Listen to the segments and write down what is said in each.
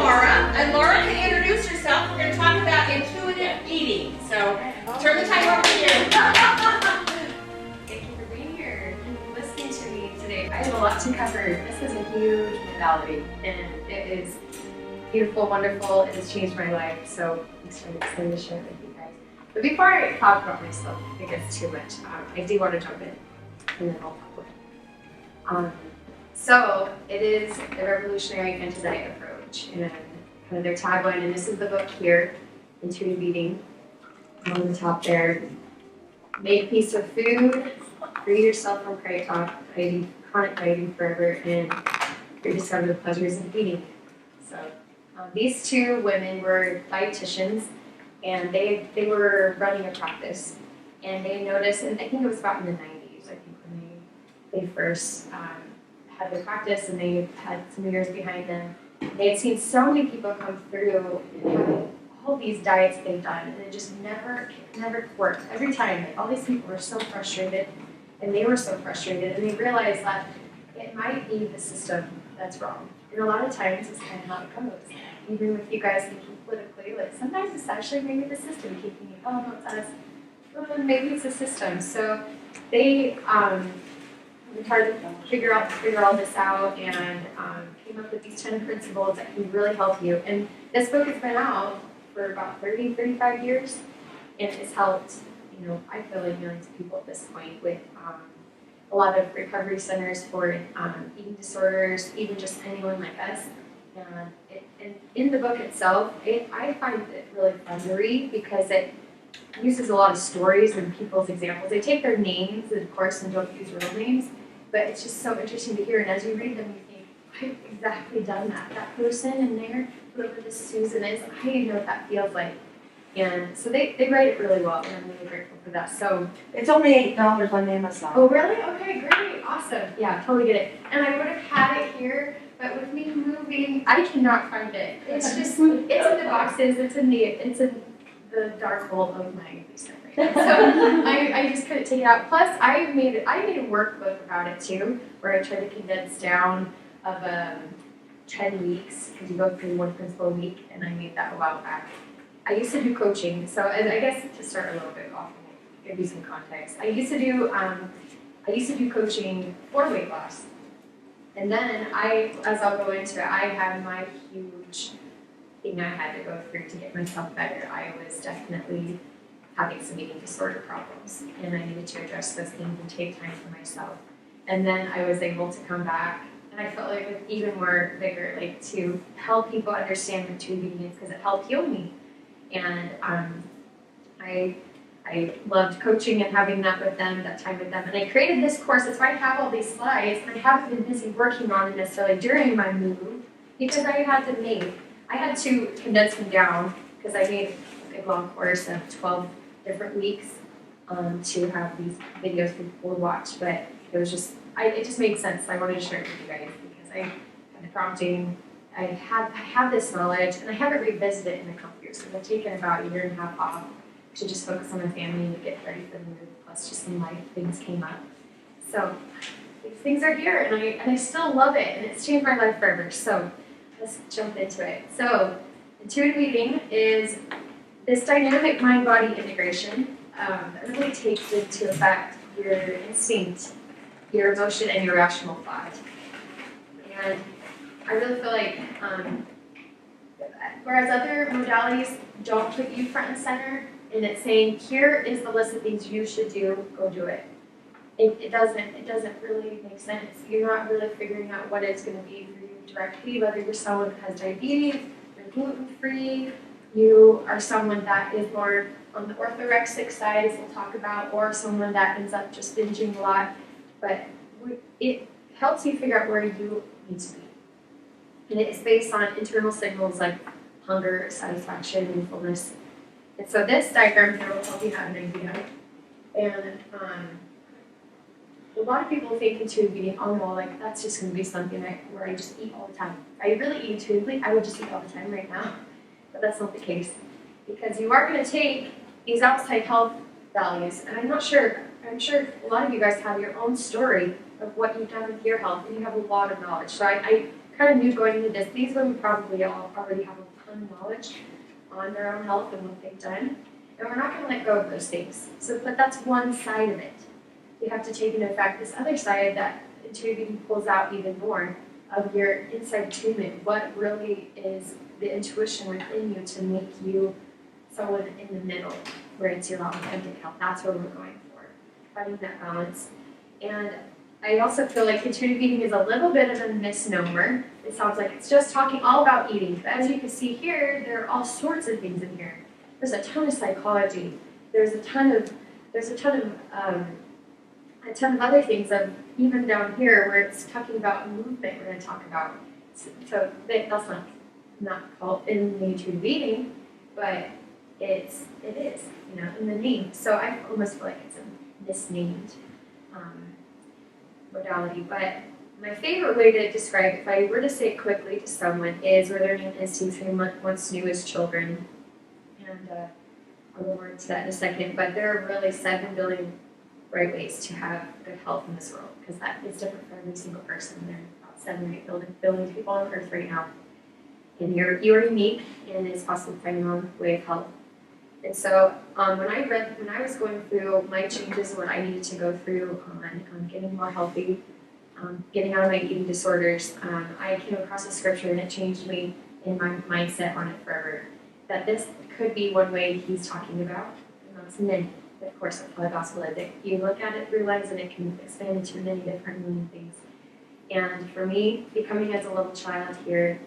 Laura, and Laura can introduce herself. We're going to talk about intuitive eating. So turn the time over to you. Thank you for being here and listening to me today. I have a lot to cover. This is a huge modality, and it is beautiful, wonderful. It has changed my life, so I'm so excited to share it with you guys. But before I talk about myself, I think it's too much. I do want to jump in, and then I'll talk about it. So it is the revolutionary anti-diet approach, and kind of their tagline, and this is the book here, Intuitive Eating, on the top there. Make peace with food, free yourself from chronic dieting forever, and rediscover the pleasures of eating. So these two women were dietitians, and they were running a practice, and they noticed, and I think it was about in the 90s, I think, when they first had their practice, and they had some years behind them. They had seen so many people come through and having all these diets they've done, and it just never worked. Every time, like, all these people were so frustrated, and they were so frustrated, and they realized that it might be the system that's wrong. And a lot of times, it's kind of how it goes. Even with you guys thinking politically, like, sometimes it's actually maybe the system keeping you, oh, no, it's us. Well, maybe it's the system. So they tried to figure all this out, and came up with these 10 principles that can really help you. And this book has been out for about 35 years, and it's helped, I feel like millions of people at this point with a lot of recovery centers for eating disorders, even just anyone like us. And in the book itself, I find it really fun to read because it uses a lot of stories and people's examples. They take their names, of course, and don't use real names, but it's just so interesting to hear. And as you read them, you think, I've exactly done that. That person in there, whoever this Susan is, I know what that feels like. And so they write it really well, and I'm really grateful for that. So it's only $8 on Amazon. Oh, really? Okay, great, awesome. Yeah, totally get it. And I would have had it here, but with me moving, I cannot find it. It's just, it's in the boxes. It's in the dark hole of my basement right now. So I just couldn't take it out. Plus, I made a workbook about it too, where I tried to condense down of 10 weeks, because you go through one principle a week, and I made that a while back. I used to do coaching, so I guess to start a little bit off, give you some context. I used to do coaching for weight loss, and then as I'll go into it, I had my huge thing I had to go through to get myself better. I was definitely having some eating disorder problems, and I needed to address those things and take time for myself. And then I was able to come back, and I felt like with even more vigor, like to help people understand what intuitive eating is, because it helped heal me. And I loved coaching and having that time with them. And I created this course. That's why I have all these slides. And I haven't been busy working on it necessarily during my move, because I had to condense them down, because I made a big long course of 12 different weeks to have these videos for people to watch. But it was just, it just made sense. I wanted to share it with you guys because I had the prompting. I have this knowledge, and I haven't revisited it in a couple years. So I've taken about a year and a half off to just focus on my family and get ready for the move. Plus, just some life things came up. So these things are here, and I still love it, and it's changed my life forever. So let's jump into it. So intuitive eating is this dynamic mind-body integration that really takes into effect your instinct, your emotion, and your rational thought. And I really feel like, whereas other modalities don't put you front and center, and it's saying, here is the list of things you should do, go do it. It doesn't really make sense. You're not really figuring out what it's going to be for you directly, whether you're someone who has diabetes, you're gluten-free, you are someone that is more on the orthorexic side, as we'll talk about, or someone that ends up just binging a lot. But it helps you figure out where you need to be. And it's based on internal signals like hunger, satisfaction, and fullness. And so this diagram here will help you have an idea. And a lot of people think intuitive eating, oh no, like that's just going to be something where I just eat all the time. If I really eat intuitively, I would just eat all the time right now. But that's not the case. Because you are going to take these outside health values, and I'm sure a lot of you guys have your own story of what you've done with your health, and you have a lot of knowledge. So I kind of new going into this. These women probably all already have a ton of knowledge on their own health and what they've done. And we're not going to let go of those things. So, but that's one side of it. You have to take into effect this other side that intuitive eating pulls out even more of your inside attunement. What really is the intuition within you to make you someone in the middle, where it's your authentic health. That's what we're going for, finding that balance. And I also feel like intuitive eating is a little bit of a misnomer. It sounds like it's just talking all about eating, but as you can see here, there are all sorts of things in here. There's a ton of psychology. There's a ton of other things. Even down here where it's talking about movement, we're going to talk about. So that's not called in the intuitive eating, but it is, in the name. So I almost feel like it's a misnamed modality. But my favorite way to describe it, if I were to say it quickly to someone, is we're learning instincts we once knew as children. And I'll go more into that in a second. But there are really 7 billion right ways to have good health in this world, because that is different for every single person. There are about 7 or 8 billion people on Earth right now. And you're unique, and it's possible to find your own way of health. And so when I was going through my changes, what I needed to go through on getting more healthy, getting out of my eating disorders, I came across a scripture and it changed me in my mindset on it forever. That this could be one way he's talking about, and many. Of course, that's how the gospel is. You look at it, realize that it can expand into many different million things. And for me, becoming as a little child here,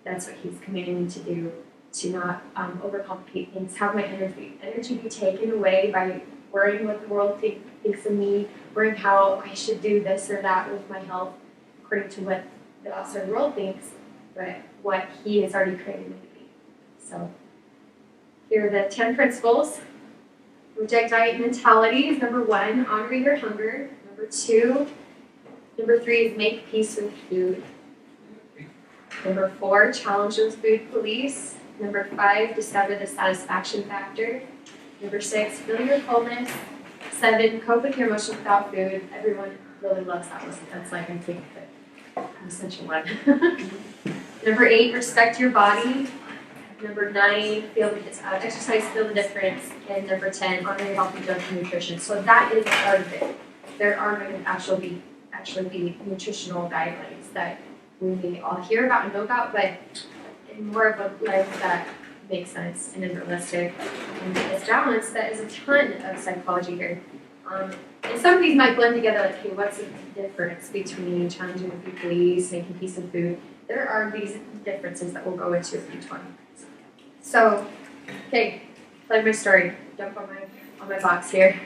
that's what he's commanding me to do, to not overcomplicate things, have my energy be taken away by worrying what the world thinks of me, worrying how I should do this or that with my health, according to what the outside world thinks, but what he has already created me to be. So here are the 10 principles. Reject diet mentality is number 1, honor your hunger. Number 2, number 3 is make peace with food. Number 4, challenge those food police. Number 5, discover the satisfaction factor. Number 6, feel your fullness. 7, cope with your emotions without food. Everyone really loves that one. That's like, I think, the essential one. Number 8, respect your body. Number 9, exercise, feel the difference. And number 10, honor your healthy junk and nutrition. So that is part of it. There are going to actually be nutritional guidelines that we may all hear about and know about, but in more of a life that makes sense and is realistic and is balanced. That is a ton of psychology here. And some of these might blend together, like, hey, what's the difference between challenging the food police, making peace with food? There are these differences that we'll go into each one. So, okay, like my story. Jump on my box here.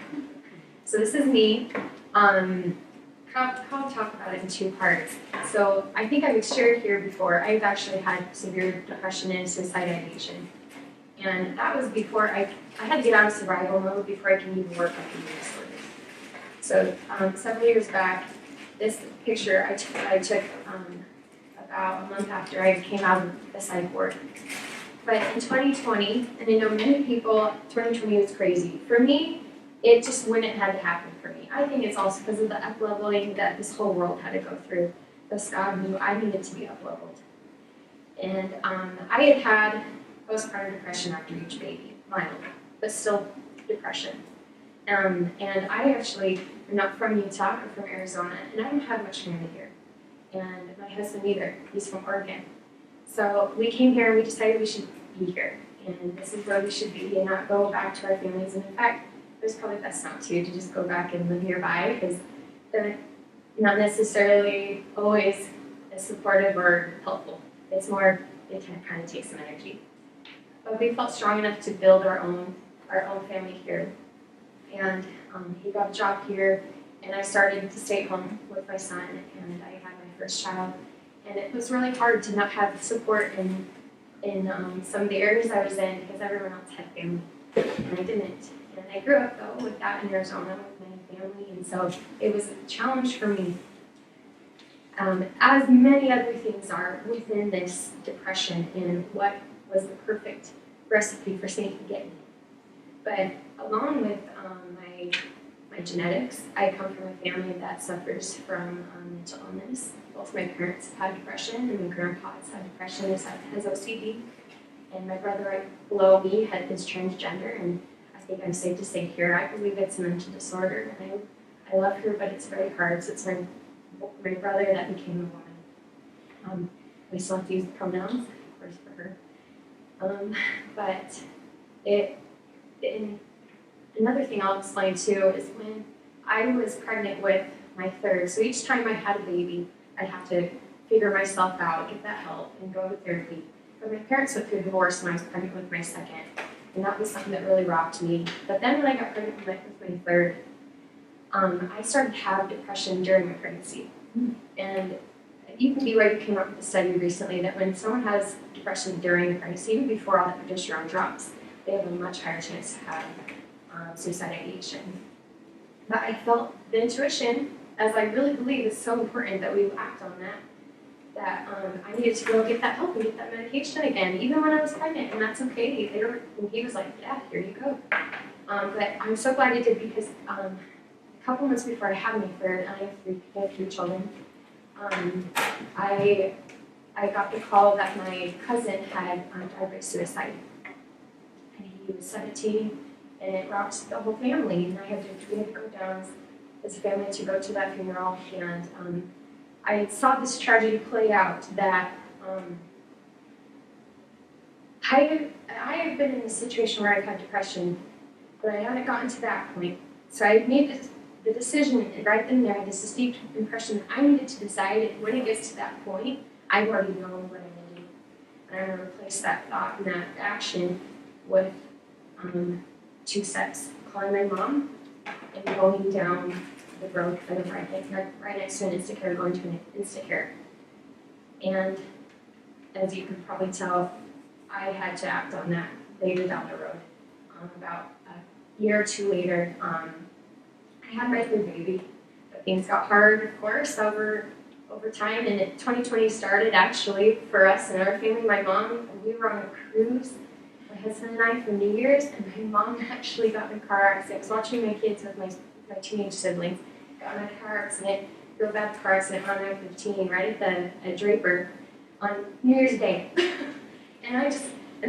So this is me. I'll talk about it in 2 parts. So I think I've shared here before, I've actually had severe depression and suicide ideation. And that was before I had to get out of survival mode before I can even work on eating disorders. So several years back, this picture I took about a month after I came out of the psych ward. But in 2020, and I know many people, 2020 was crazy. For me, it just wouldn't have to happen for me. I think it's also because of the up-leveling that this whole world had to go through. Thus God knew I needed to be up-leveled. And I had postpartum depression after each baby, mild, but still depression. And I actually am not from Utah, I'm from Arizona, and I don't have much family here. And my husband either, he's from Oregon. So we came here and we decided we should be here. And this is where we should be and not go back to our families. And in fact, it was probably best not to just go back and live nearby, because they're not necessarily always as supportive or helpful. It's more, it can kind of take some energy. But we felt strong enough to build our own family here. And he got a job here, and I started to stay home with my son, and I had my first child. And it was really hard to not have support in some of the areas I was in, because everyone else had family, and I didn't. And I grew up, though, with that in Arizona with my family, and so it was a challenge for me. As many other things are within this depression, and what was the perfect recipe for Satan to get me. But along with my genetics. I come from a family that suffers from mental illness. Both my parents had depression, and my grandpa has had depression, has OCD. And my brother right below me is transgender, and I think I'm safe to say here, I believe it's a mental disorder. And I love her, but it's very hard. So it's my brother that became a woman. We still have to use pronouns, of course, for her. But another thing I'll explain too is when I was pregnant with my third, so each time I had a baby, I'd have to figure myself out, get that help, and go to therapy. But my parents went through a divorce when I was pregnant with my second, and that was something that really rocked me. But then when I got pregnant with my third, I started to have depression during my pregnancy. And you can be right, you came up with a study recently that when someone has depression during pregnancy, even before all the progesterone drops, they have a much higher chance to have suicide ideation. But I felt the intuition, as I really believe is so important that we act on that I needed to go get that help and get that medication again, even when I was pregnant, and that's okay. And he was like, yeah, here you go. But I'm so glad he did because a couple months before I had my third, and I have three children, I got the call that my cousin had died by suicide. And he was 17, and it rocked the whole family. And we had to go down as a family to go to that funeral. And I saw this tragedy play out that I have been in a situation where I've had depression, but I haven't gotten to that point. So I made the decision right then and there, I had this deep impression that I needed to decide when it gets to that point, I already know what I'm going to do. And I'm going to replace that thought and that action with 2 steps. Calling my mom and going down the road kind of right next to an Instacare, going to an Instacare. And as you can probably tell, I had to act on that later down the road. About a year or two later, I had my third baby, but things got hard, of course, over time. And 2020 started actually for us and our family. My mom, we were on a cruise, my husband and I, for New Year's, and my mom actually got in a car accident. I was watching my kids with my teenage siblings, got in a car accident, real bad car accident on I-15 right at Draper on New Year's Day. and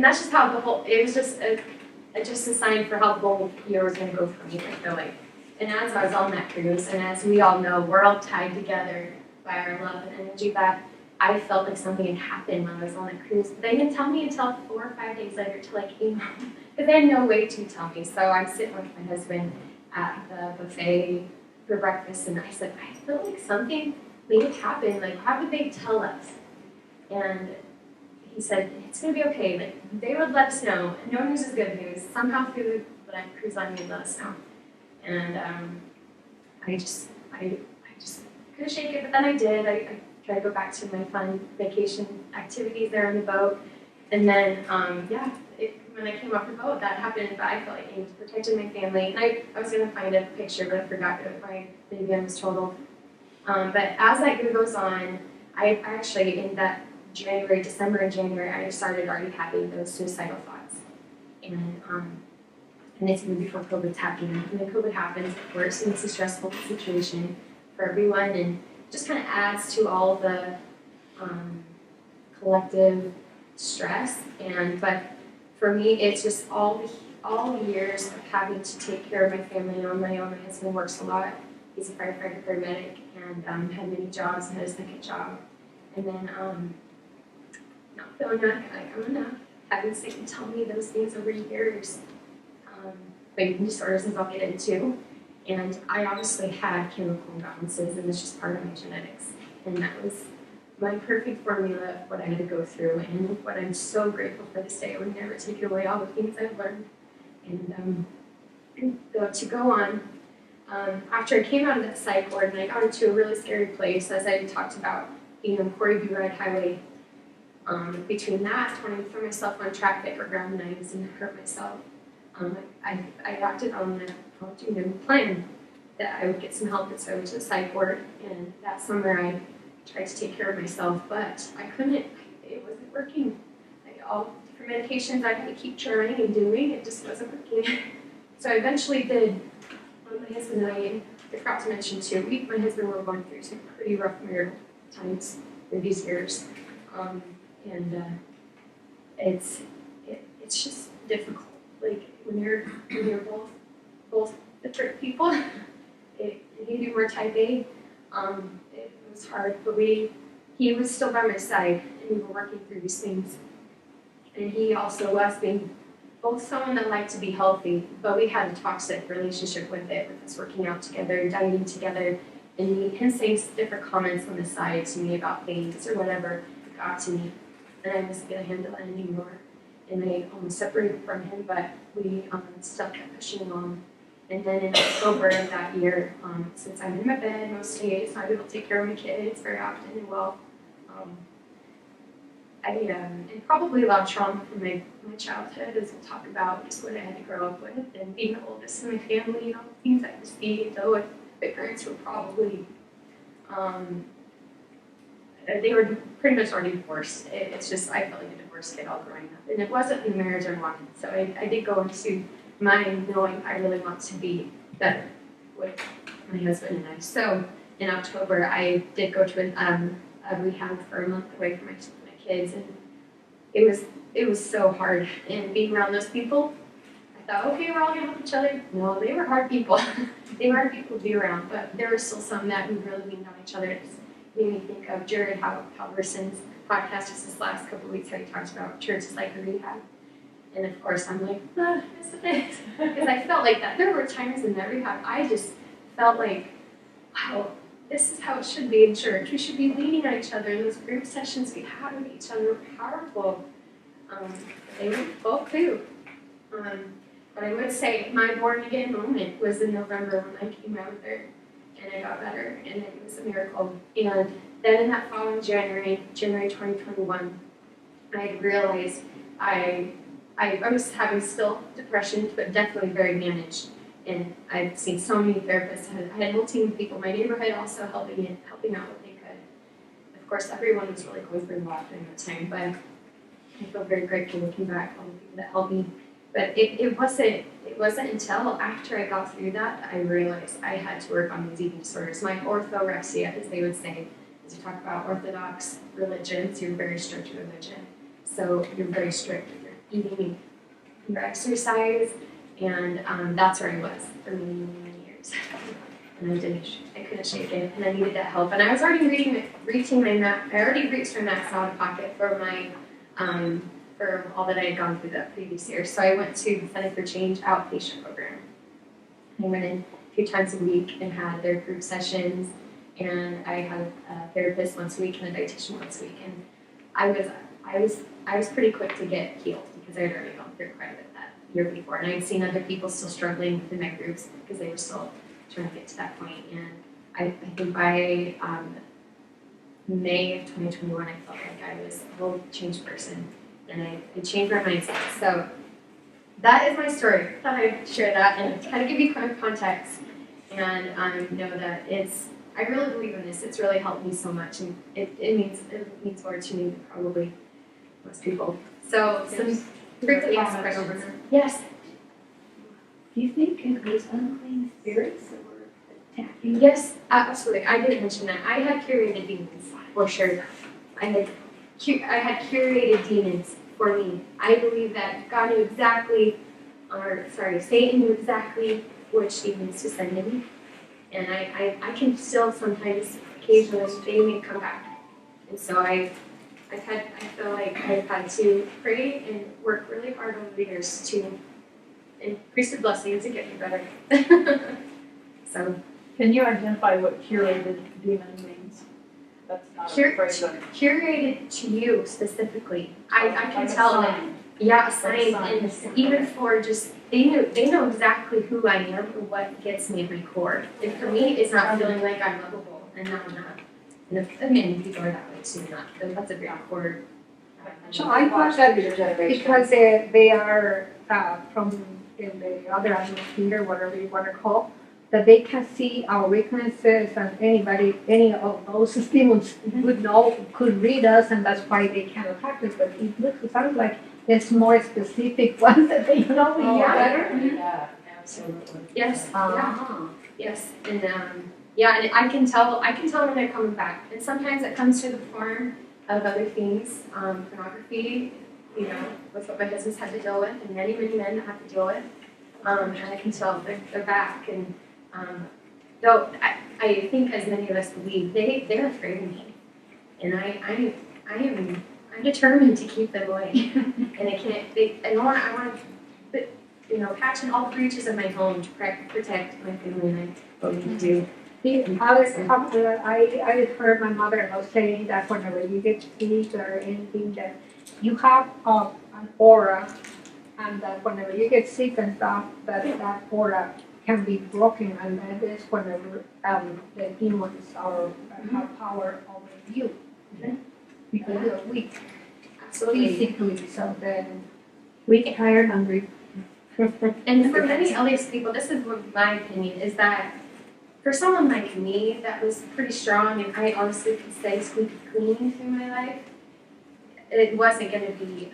that's just how it was just a sign for how the whole year was going to go for me, I feel like. And as I was on that cruise, and as we all know, we're all tied together by our love and energy, that I felt like something had happened when I was on that cruise. But they didn't tell me until 4 or 5 days later till I came home, because they had no way to tell me. So I'm sitting with my husband at the buffet for breakfast, and I said, I feel like something may have happened. Like, how would they tell us? And he said, it's going to be okay. Like, they would let us know. No news is good news. Somehow through the cruise line, they'd let us know. And I just couldn't shake it, but then I did. I tried to go back to my fun vacation activities there on the boat. And then, when I came off the boat, that happened, but I felt like I needed to protect my family. And I was going to find a picture, but I forgot that my baby was totaled. But as that year goes on, I actually, in that December and January, I started already having those suicidal thoughts. And it's even before COVID's happening. And then COVID happens, of course, and it's a stressful situation for everyone, and just kind of adds to all the collective stress. But for me, it's just all the years of having to take care of my family on my own. My husband works a lot. He's a firefighter, paramedic, and had many jobs, and had a second job. And then not feeling like I'm enough, having Satan tell me those things over years. Eating disorders, as I'll get into. And I obviously had chemical imbalances, and it's just part of my genetics. And that was my perfect formula of what I had to go through, and what I'm so grateful for this day. I would never take away all the things I've learned. And to go on, after I came out of that psych ward, and I got into a really scary place, as I talked about, being on Corey B. Red Highway. Between that, trying to throw myself on traffic or grab knives and hurt myself. I acted on the plan that I would get some help, and so I went to the psych ward, and that summer I tried to take care of myself, but I couldn't. It wasn't working. All different medications I had to keep trying and doing, it just wasn't working. So I eventually did My husband and I forgot to mention too, my husband were going through some pretty rough marital times in these years. And it's just difficult. Like when you're both different people, you were type A, it was hard, but he was still by my side and we were working through these things. And he also was being both someone that liked to be healthy, but we had a toxic relationship with it, with us working out together, dieting together, and him saying different comments on the side to me about things or whatever got to me. And I wasn't going to handle it anymore. And I separated from him, but we still kept pushing on. And then in October of that year, since I'm in my bed most days, I'm able to take care of my kids very often and well. And probably a lot of trauma from my childhood, as we'll talk about, just what I had to grow up with, and being the oldest in my family, and all the things I had to see, though my parents were probably, they were pretty much already divorced. It's just, I felt like a divorced kid all growing up. And it wasn't the marriage I wanted, so I did go into mine knowing I really want to be better with my husband and I. So in October, I did go to a rehab for a month away from my kids, and it was so hard. And being around those people, I thought, okay, we're all gonna help each other. No, they were hard people. They were hard people to be around, but there were still some that we really leaned on each other. It made me think of Jared Halverson's podcast just this last couple of weeks, how he talks about church is like a rehab. And of course, I'm like, yes, it is. Because I felt like that. There were times in that rehab, I just felt like, wow, this is how it should be in church. We should be leaning on each other. Those group sessions we had with each other were powerful. They were both too. But I would say my born again moment was in November when I came out of there and I got better, and it was a miracle. And then in that following January 2021, I realized I was having still depression, but definitely very managed. And I've seen so many therapists. I had a whole team of people in my neighborhood also helping out what they could. Of course, everyone was really going through a lot during that time, but I feel very grateful looking back on the people that helped me. But it wasn't until after I got through that I realized I had to work on these eating disorders. My orthorexia, as they would say, is you talk about Orthodox religions, you're very strict religion. So you're very strict with your eating, your exercise, and that's where I was for many, many years. And I couldn't shake it, and I needed that help. And I was already reaching my max. I already reached my max out of pocket for my for all that I had gone through that previous year. So I went to the Center for Change outpatient program. I went in a few times a week and had their group sessions, and I had a therapist once a week and a dietitian once a week. And I was pretty quick to get healed because I had already gone through quite a bit that year before, and I had seen other people still struggling within my groups because they were still trying to get to that point. And I think by May of 2021, I felt like I was a whole changed person, and I changed my mindset. So that is my story. I thought I'd share that and kind of give you kind of context, and know that I really believe in this. It's really helped me so much, and it means more to me than probably most people. So some frequently asked questions. Yes. Do you think it was unclean spirits that were attacking? Yes, absolutely. I didn't mention that. I had curated demons, for sure. I had curated demons for me. I believe that God knew Satan knew exactly which demons to send in me. And I can still sometimes, occasionally, they may come back. And so I feel like I've had to pray and work really hard over the years to increase the blessings and get me better. So. Can you identify what curated demon means? That's not a phrase. Curated to you specifically. I can tell that. Yeah, a sign. And even for just, they know exactly who I am and what gets me at my core. And for me, it's not feeling like I'm lovable, and now I'm not. And many people are that way too, that's a big core. So I thought that because they are from in the other atmosphere, whatever you want to call, that they can see our weaknesses, and any of those demons could read us, and that's why they can attack us. But it sounds like there's more specific ones that they know better. Yeah. Absolutely. Yes, yeah, Uh-huh. yes, and yeah, and I can tell when they're coming back, and sometimes it comes to the form of other things, pornography, you know, with what my husband's had to deal with, and many men have to deal with, and I can tell they're back, and though I think as many of us believe, they're afraid of me, and I'm determined to keep them away, and I want to, you know, patch in all breaches of my home to protect my family, and I believe do. I heard my mother-in-law saying that whenever you get sick or anything, that you have an aura, and that whenever you get sick and stuff, that aura can be broken, and that is whenever the demons are have power over you. Because you're weak Absolutely. physically, so then weak, tired, hungry. And for many LDS people, this is what my opinion is that for someone like me that was pretty strong and I honestly could stay squeaky clean through my life, it wasn't going to be,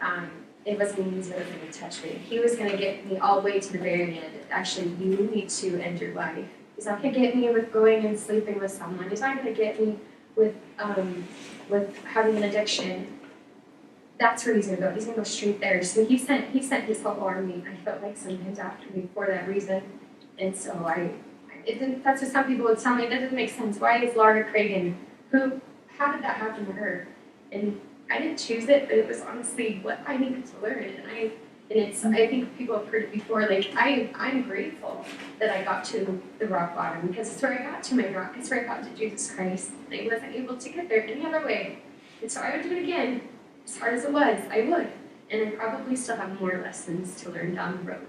it wasn't going to use it as going to touch me. He was going to get me all the way to the very end. Actually, you need to end your life. He's not going to get me with going and sleeping with someone. He's not going to get me with having an addiction. That's where he's going to go. He's going to go straight there. So he sent his whole army. I felt like sometimes after me for that reason. And so that's what some people would tell me. That doesn't make sense. Why is Laura Cragun? How did that happen to her? And I didn't choose it, but it was honestly what I needed to learn. I think people have heard it before. Like I'm grateful that I got to the rock bottom because it's where I got to my rock. It's where I got to Jesus Christ. I wasn't able to get there any other way. And so I would do it again. As hard as it was, I would. And I probably still have more lessons to learn down the road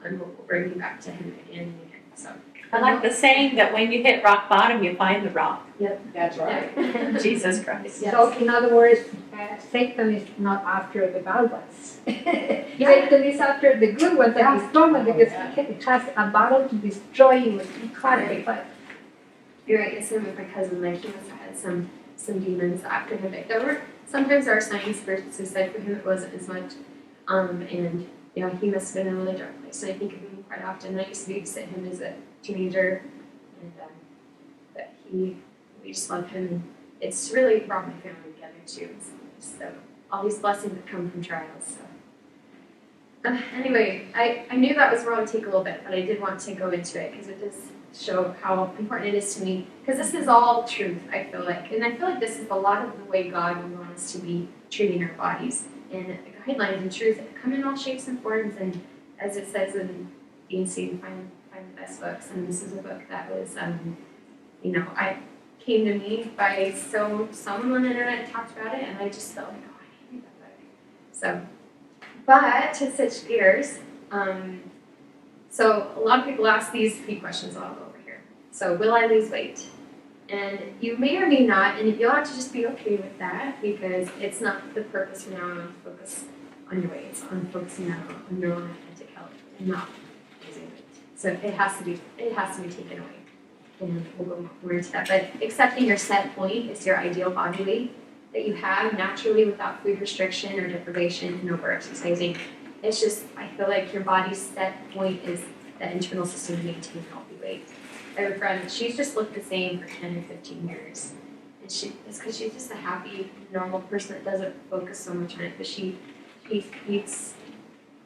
on what will bring me back to him again and again. So I like the saying that when you hit rock bottom, you find the rock. Yep. That's right. Jesus Christ. Yes. So in other words, Satan is not after the bad ones. Satan is after the good ones that is normal because he has a battle to destroy you. He can't be fight. You're right, it's him with my cousin, like he must have had some demons after him. Sometimes there are signs for suicide for him, it wasn't as much. And you know, he must have been in a really dark place. And I think of him quite often. I used to babysit him as a teenager, and but we just love him. And it's really brought my family together too. So all these blessings that come from trials. So anyway, I knew that was wrong to take a little bit, but I did want to go into it because it does show how important it is to me. Because this is all truth, I feel like, and I feel like this is a lot of the way God would want us to be treating our bodies. And the guidelines and truth come in all shapes and forms, and as it says in D&C, find the best books. And this is a book that was, you know, I came to me by someone on the internet talked about it, and I just felt like, oh, I need that book. So, but to switch gears, so a lot of people ask these few questions. I'll go over here. So, will I lose weight? And you may or may not, and you'll have to just be okay with that because it's not the purpose from now on to focus on your weight. It's on focusing now on your own authentic health and not losing weight. So it has to be taken away. And we'll go more into that. But accepting your set point is your ideal body weight that you have naturally without food restriction or deprivation and over exercising. It's just, I feel like your body's set point is that internal system to maintain healthy weight. I have a friend, she's just looked the same for 10 or 15 years. And it's because she's just a happy, normal person that doesn't focus so much on it. But she eats,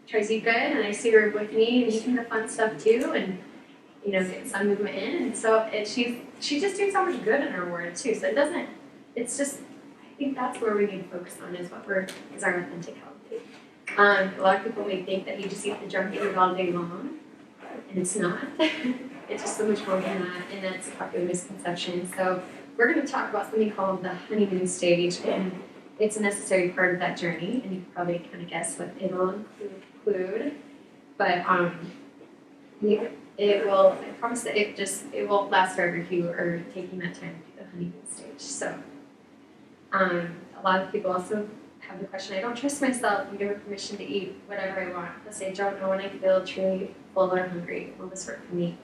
tries to eat good, and I see her with me and eating the fun stuff too, and you know, getting some movement in. And so she's just doing so much good in her word too. So it's just, I think that's where we need to focus on is our authentic health. A lot of people may think that you just eat the junk food all day long, and it's not. It's just so much more than that, and that's a popular misconception. So we're going to talk about something called the honeymoon stage, and it's a necessary part of that journey, and you can probably kind of guess what it will include. But it will, I promise that it won't last forever if you are taking that time to do the honeymoon stage. So a lot of people also have the question, I don't trust myself and give her permission to eat whatever I want. Let's say I don't know when I feel truly full or hungry. Will this work for me?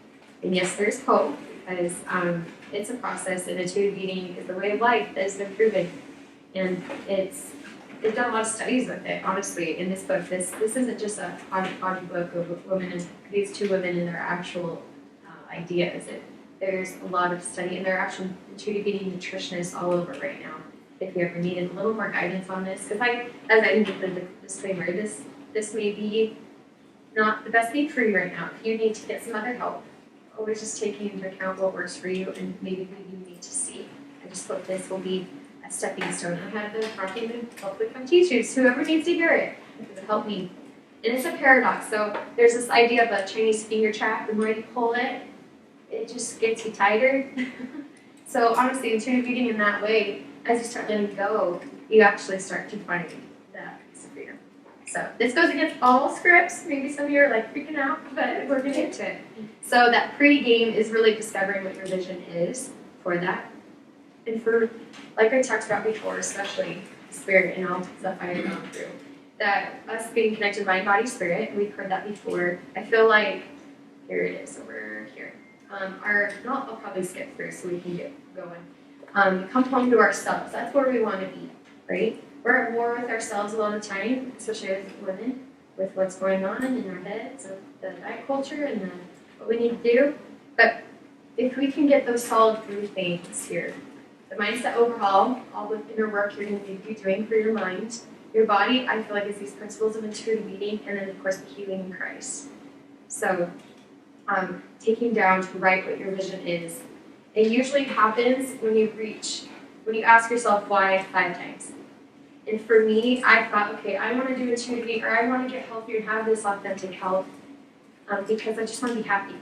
And yes, there's hope because it's a process, and intuitive eating is the way of life that has been proven. And it's they've done a lot of studies with it, honestly, in this book. This isn't just a hodgepodge book of women and these two women and their actual ideas. There's a lot of study, and there are actual intuitive eating nutritionists all over right now. If you ever needed a little more guidance on this, because as I did the disclaimer, this may be not the best thing for you right now. If you need to get some other help, always just taking into account what works for you and maybe who you need to see. I just hope this will be a stepping stone. I have the prompting to hopefully come teach you. So whoever needs to hear it, because it helped me. And it's a paradox. So there's this idea of a Chinese finger trap. The more you pull it, it just gets you tighter. So honestly, intuitive eating in that way, as you start letting go, you actually start to find that piece of freedom. So this goes against all scripts. Maybe some of you are like freaking out, but we're getting into it. So that pre-game is really discovering what your vision is for that. And for, like I talked about before, especially spirit and all the stuff I have gone through, that us being connected mind, body, spirit, we've heard that before. I feel like, here it is, over here. I'll probably skip through so we can get going. Come home to ourselves. That's where we want to be, right? We're at war with ourselves a lot of the time, especially as women, with what's going on in our heads, of the diet culture and what we need to do. But if we can get those solid three things here, the mindset overhaul, all the inner work you're going to be doing for your mind, your body, I feel like is these principles of intuitive eating, and then of course the healing in Christ. So taking down to write what your vision is. It usually happens when you ask yourself why 5 times. And for me, I thought, okay, I want to do intuitive eating, or I want to get healthier and have this authentic health because I just want to be happy.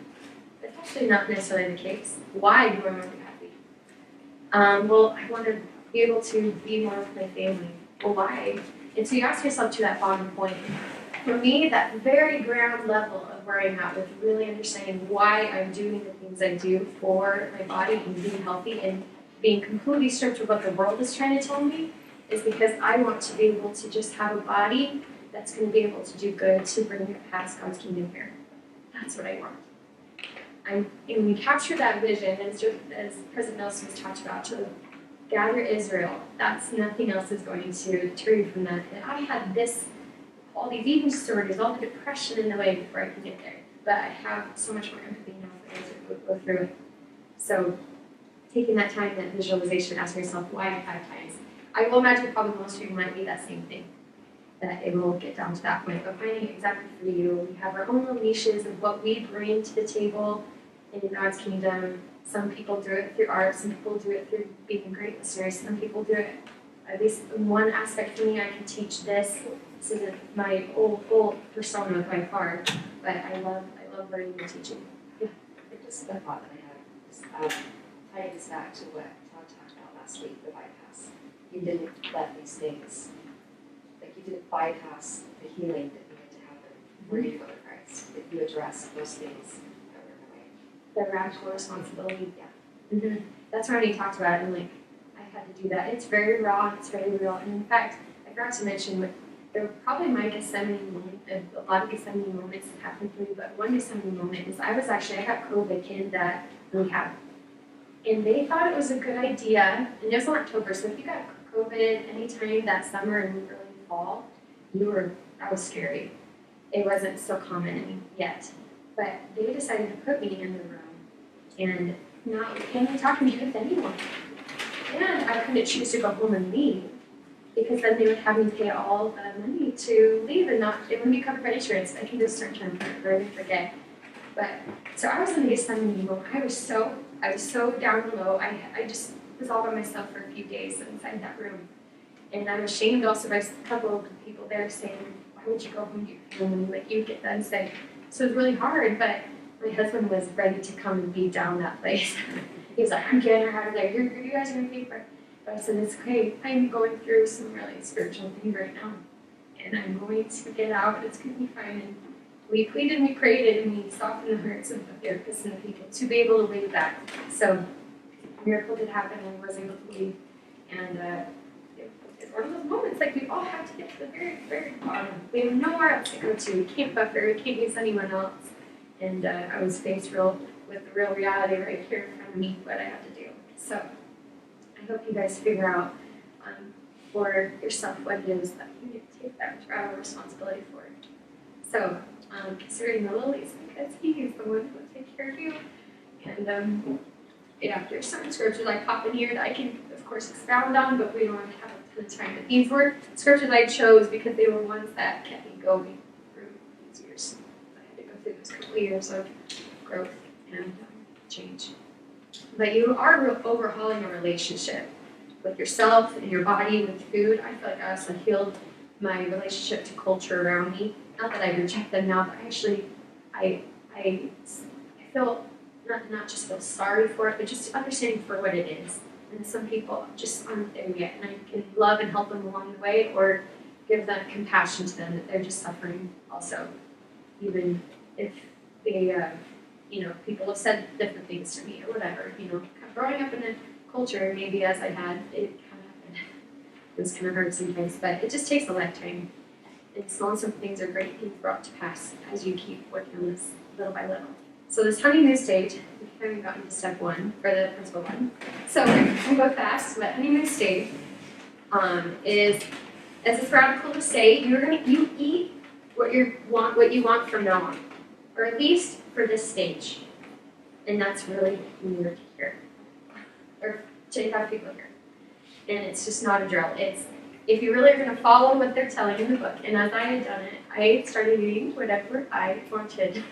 That's actually not necessarily the case. Why do I want to be happy? Well, I want to be able to be more with my family. Well, why? And so you ask yourself to that bottom point. For me, that very ground level of where I'm at with really understanding why I'm doing the things I do for my body and being healthy and being completely stripped of what the world is trying to tell me is because I want to be able to just have a body that's going to be able to do good to bring it past God's kingdom here. That's what I want. And when we capture that vision, as President Nelson has talked about, to gather Israel, that's nothing else is going to deter you from that. And I had all these eating disorders, all the depression in the way before I could get there. But I have so much more empathy now for those who go through it. So taking that time, that visualization, asking yourself why 5 times. I will imagine probably most of you might be that same thing. That it will get down to that point. But finding exactly for you, we have our own little niches of what we bring to the table in God's kingdom. Some people do it through art, some people do it through being great listeners, some people do it, at least in one aspect for me, I can teach this. This isn't my old persona by far, but I love learning and teaching. Yeah, just the thought that I had, tying this back to what Todd talked about last week, the bypass. You didn't let these things, like you didn't bypass the healing that needed to happen for you to go to Christ. That you addressed those things that were in the way. The radical responsibility. Yeah. Mm-hmm. That's what he talked about, and like I had to do that. It's very raw, it's very real, and in fact, I forgot to mention there were probably my Gethsemane moment, a lot of Gethsemane moments that happened for me, but one Gethsemane moment is I got COVID in that rehab. And they thought it was a good idea, and it was in October, so if you got COVID anytime that summer and early fall, that was scary. It wasn't so common yet. But they decided to put me in the room and not talk to me with anyone. And I couldn't choose to go home and leave because then they would have me pay all the money to leave and it wouldn't be covered by insurance. I can just start trying to forget. But so I was in the Gethsemane moment. I was so down low. I just was all by myself for a few days inside that room. And I'm ashamed also by a couple of people there saying, why would you go home to your family? Like you get done sick. So it was really hard, but my husband was ready to come and be down that place. He was like, I'm getting her out of there. You guys are going to pay for it. But I said, it's okay. I'm going through some really spiritual things right now. And I'm going to get out. It's going to be fine. And we pleaded and we prayed and we softened the hearts of the therapists and the people to be able to leave that. So a miracle did happen and I was able to leave. And it's one of those moments, like we all have to get to the very, very bottom. We have nowhere else to go to. We can't buffer. We can't use anyone else. And I was faced with the real reality right here in front of me, what I had to do. So I hope you guys figure out for yourself what it is that you need to take that responsibility for. So, considering the lilies, because he is the one who will take care of you. And yeah, there's certain scriptures I pop in here that I can, of course, expound on, but we don't have a ton of time. But these were scriptures I chose because they were ones that kept me going through these years. I had to go through this couple of years of growth and change. But you are overhauling a relationship with yourself and your body, with food. I feel like I also healed my relationship to culture around me. Not that I reject them now, but actually, I feel not just feel sorry for it, but just understanding for what it is. And some people just aren't there yet, and I can love and help them along the way, or give that compassion to them that they're just suffering also, even if they, people have said different things to me or whatever. Growing up in a culture, maybe as I had, it kind of happened. It was kind of hard sometimes, but it just takes a lifetime. And small and simple things are great things brought to pass as you keep working on this little by little. So this honeymoon stage, we haven't gotten to step one, or the principal one. So we'll go fast, but honeymoon stage is, as it's radical to say, you eat what you want from now on, or at least for this stage. And that's really weird to hear, or to have people hear. And it's just not a drill. It's, if you really are going to follow what they're telling in the book, and as I had done it, I started eating whatever I wanted.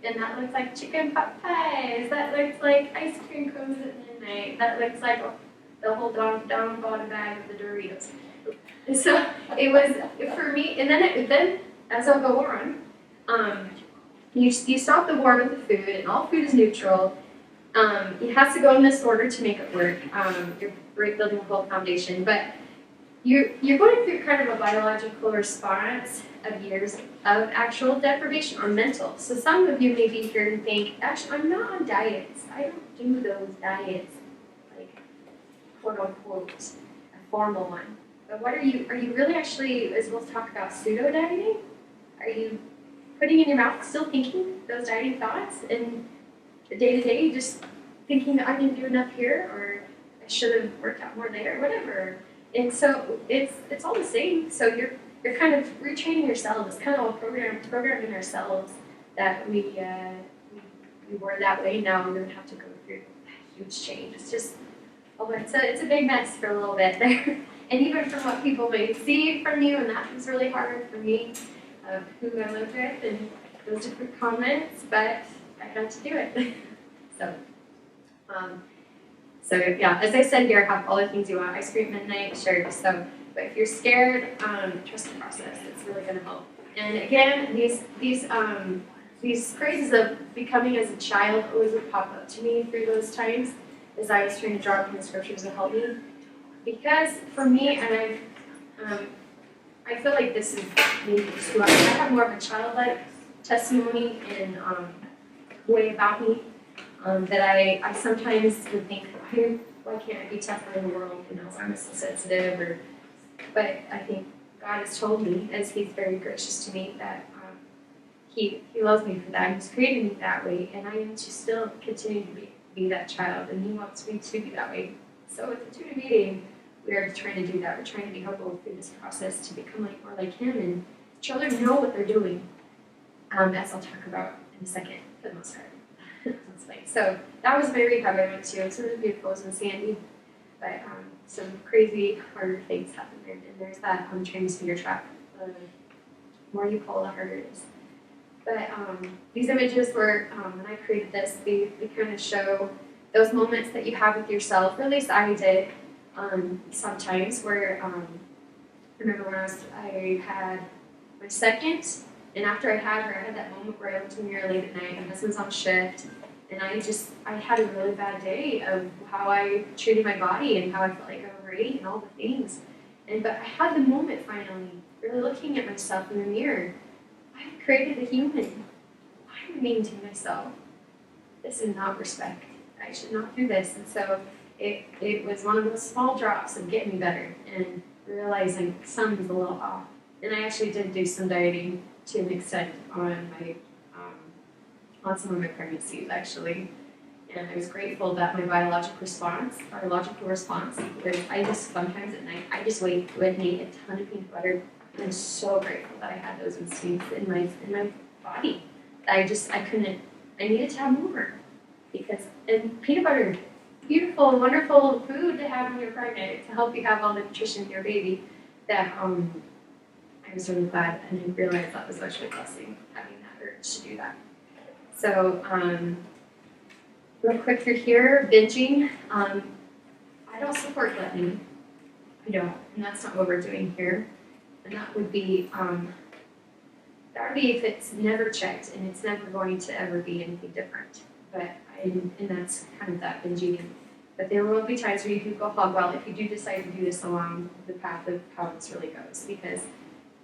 And that looks like chicken pot pies. That looks like ice cream cones at midnight. That looks like the whole down bottom bag of the Doritos. And so it was for me. And then as I'll go on, you stop the war with the food, and all food is neutral. It has to go in this order to make it work. You're building a whole foundation, but you're going through kind of a biological response of years of actual deprivation or mental. So some of you may be here and think, actually, I'm not on diets. I don't do those diets, like quote unquote, a formal one. But what are you really actually, as we'll talk about pseudo dieting? Are you putting in your mouth, still thinking those dieting thoughts, and the day to day just thinking that I didn't do enough here, or I should have worked out more there, whatever. And so it's all the same. So you're kind of retraining yourselves, kind of all programming ourselves that we were that way. Now we're gonna have to go through a huge change. It's just it's a big mess for a little bit there. And even from what people may see from you, and that was really hard for me, of who I lived with and those different comments, but I had to do it. So yeah, as I said here, have all the things you want. Ice cream midnight, sure. So, but if you're scared, trust the process. It's really going to help. And again, these phrases of becoming as a child always would pop up to me through those times as I was trying to draw from the scriptures to help me. Because for me, and I feel like this is maybe too much. I have more of a childlike testimony and way about me that I sometimes would think, why can't I be tougher in the world? I'm so sensitive. But I think God has told me, as He's very gracious to me, that He loves me for that. He's created me that way, and I am to still continue to be that child, and He wants me to be that way. So with the tutor meeting, we are trying to do that. We're trying to be helpful through this process to become more like Him, and children know what they're doing, as I'll talk about in a second, for the most part. So that was my rehab I went to. It was really beautiful. It was in Sandy, but some crazy harder things happened there. And there's that Chinese finger trap. The more you pull, the harder it is. But these images were, when I created this, they kind of show those moments that you have with yourself, or at least I did sometimes, where I remember when I had my second, and after I had her, I had that moment where I looked in the mirror late at night, my husband's on shift, and I had a really bad day of how I treated my body and how I felt like I overate and all the things. But I had the moment finally, really looking at myself in the mirror. I created a human. I'm mean to myself. This is not respect. I should not do this. And so it was one of those small drops of getting me better and realizing something's a little off. And I actually did do some dieting to an extent on my on some of my pregnancies actually. And I was grateful that my biological response, was I just sometimes at night, I just would eat a ton of peanut butter. And I'm so grateful that I had those instincts in my body. I needed to have more. And peanut butter, beautiful, wonderful food to have when you're pregnant to help you have all the nutrition in your baby. That I was really glad and I realized that was actually a blessing, having that urge to do that. So, real quick through here, binging. I don't support gluttony. I don't, and that's not what we're doing here. And that would be if it's never checked and it's never going to ever be anything different. And that's kind of that binging. But there will be times where you can go hog wild if you do decide to do this along the path of how this really goes, because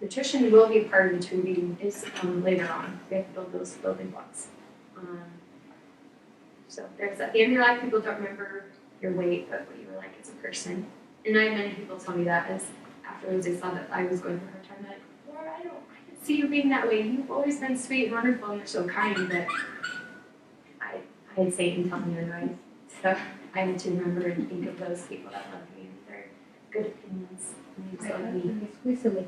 nutrition will be a part of intuitive eating later on. We have to build those building blocks. So there's at the end of your life, people don't remember your weight, but what you were like as a person. And I had many people tell me that as afterwards they saw that I was going through a hard time. They're like, Laura, I can see you being that way. You've always been sweet and wonderful and you're so kind, but I had Satan telling me otherwise. So I need to remember and think of those people that love me and their good opinions and they love me. Exclusively.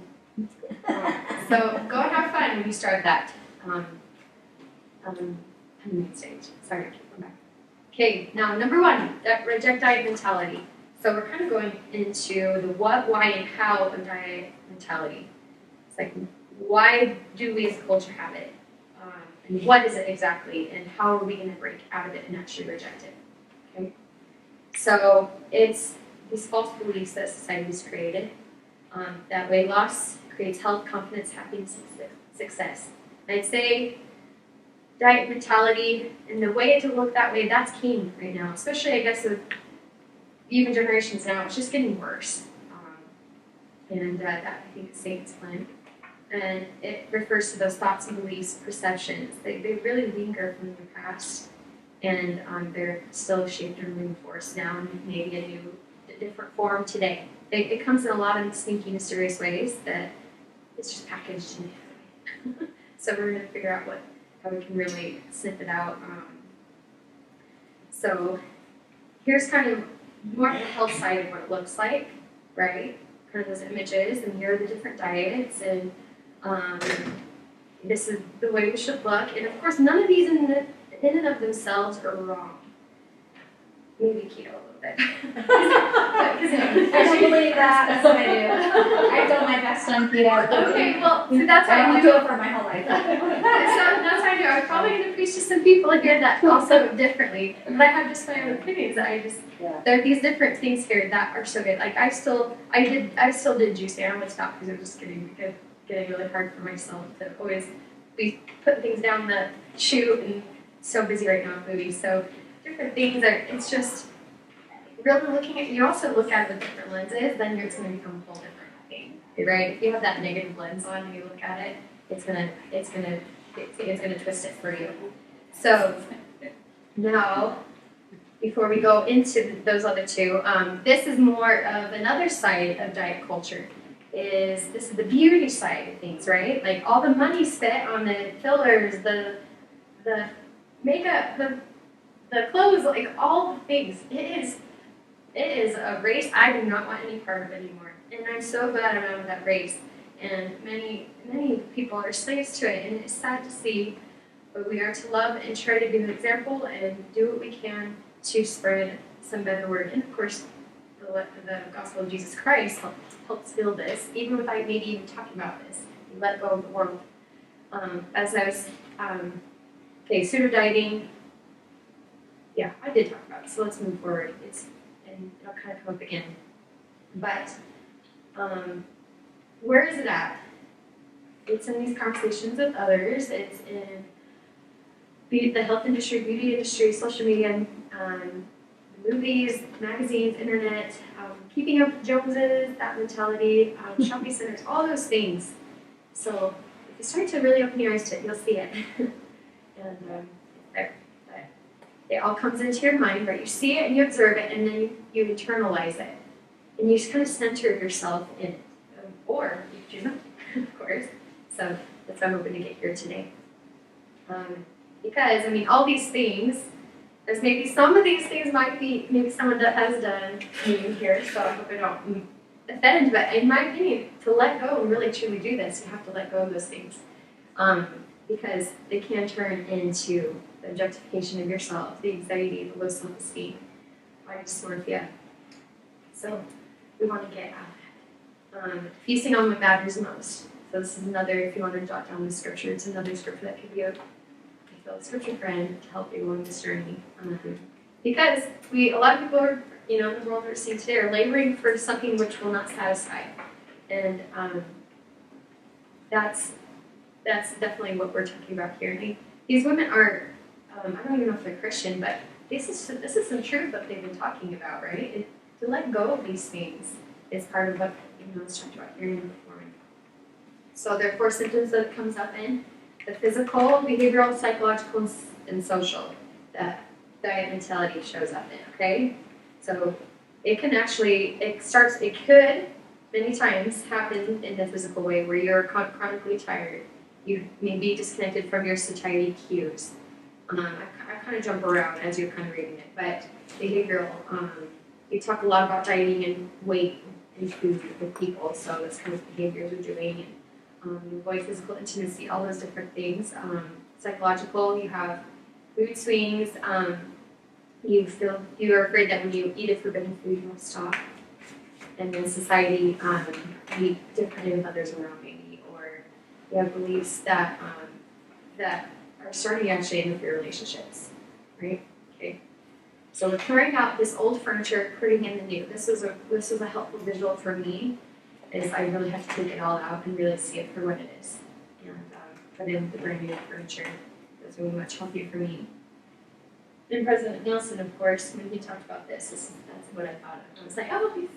So go and have fun when you start that honeymoon stage. Sorry, I keep going back. Okay, now number 1, that reject diet mentality. So we're kind of going into the what, why, and how of diet mentality. It's like, why do we as a culture have it? And what is it exactly? And how are we going to break out of it and actually reject it? Okay. So it's these false beliefs that society's created. That weight loss creates health, confidence, happiness, and success. And I'd say diet mentality and the way to look that way, that's king right now. Especially, I guess, with even generations now, it's just getting worse. That I think is Satan's plan. And it refers to those thoughts and beliefs, perceptions. They really linger from the past. And they're still shaped and reinforced now in maybe a different form today. It comes in a lot of sneaky, mysterious ways that it's just packaged in a way. So we're going to figure out how we can really sniff it out. So here's kind of more of the health side of what it looks like, right? Kind of those images, and here are the different diets, and this is the way we should look. And of course, none of these in and of themselves are wrong. Maybe keto a little bit. I don't believe that. That's what I do. I've done my best on keto. Okay, well, so that's I how don't I do do it for my whole life. That's how I do. I'm probably going to preach to some people here that also differently. But I have just my own opinions. There are these different things here that are so good. Like I still did juicing. I almost stopped because it was just getting really hard for myself to always be putting things down the chute and so busy right now with movies. So different things it's just really looking at, you also look at it with different lenses, then it's going to become a whole different thing, right? If you have that negative lens on and you look at it, it's gonna twist it for you. So now, before we go into those other two, this is more of another side of diet culture. This is the beauty side of things, right? Like all the money spent on the fillers, the makeup, the clothes, like all the things. It is a race I do not want any part of anymore. And I'm so glad I'm out of that race. And many people are slaves to it, and it's sad to see. But we are to love and try to be an example and do what we can to spread some better word. And of course, the gospel of Jesus Christ helps build this, even without maybe even talking about this. You let go of the world. As I was, pseudo dieting. Yeah, I did talk about it, so let's move forward. And it'll kind of come up again. But where is it at? It's in these conversations with others. It's in the health industry, beauty industry, social media, movies, magazines, internet, keeping up with Joneses, that mentality, shopping centers, all those things. So if you start to really open your eyes to it, you'll see it. And it's there. But it all comes into your mind, right? You see it and you observe it, and then you internalize it. And you just kind of center yourself in it. Or you choose not, of course. So that's why I'm hoping to get here today. Because, all these things, as maybe some of these things might be, maybe someone that has done in here, so I hope I don't offend, but in my opinion, to let go and really truly do this, you have to let go of those things. Because they can turn into the objectification of yourself, the anxiety, the low self-esteem, body dysmorphia. So we want to get out of that. Feasting on what matters most. So this is another, if you want to jot down the scripture, it's another scripture that could be a fellow scripture friend to help you along this journey. Because a lot of people are, in the world we're seeing today are laboring for something which will not satisfy. And that's definitely what we're talking about here. And these women are, I don't even know if they're Christian, but this is some truth that they've been talking about, right? To let go of these things is part of what it's talked about here in the performing. So there are 4 symptoms that it comes up in: the physical, behavioral, psychological, and social. That diet mentality shows up in. Okay, so it could many times happen in the physical way where you're chronically tired. You may be disconnected from your satiety cues. I kind of jump around as you're kind of reading it, but behavioral, you talk a lot about dieting and weight and food with people, so that's kind of behaviors you're doing. You avoid physical intimacy, all those different things. Psychological, you have mood swings. You're afraid that when you eat a forbidden food, you'll stop. And then society, be different with others around maybe, or you have beliefs that are starting to actually interfere relationships, right? Okay. So we're clearing out this old furniture, putting in the new. This was a helpful visual for me, is I really have to take it all out and really see it for what it is, and put in the brand new furniture. That's really much healthier for me. And President Nelson, of course, when he talked about this, that's what I thought of. I was like, oh,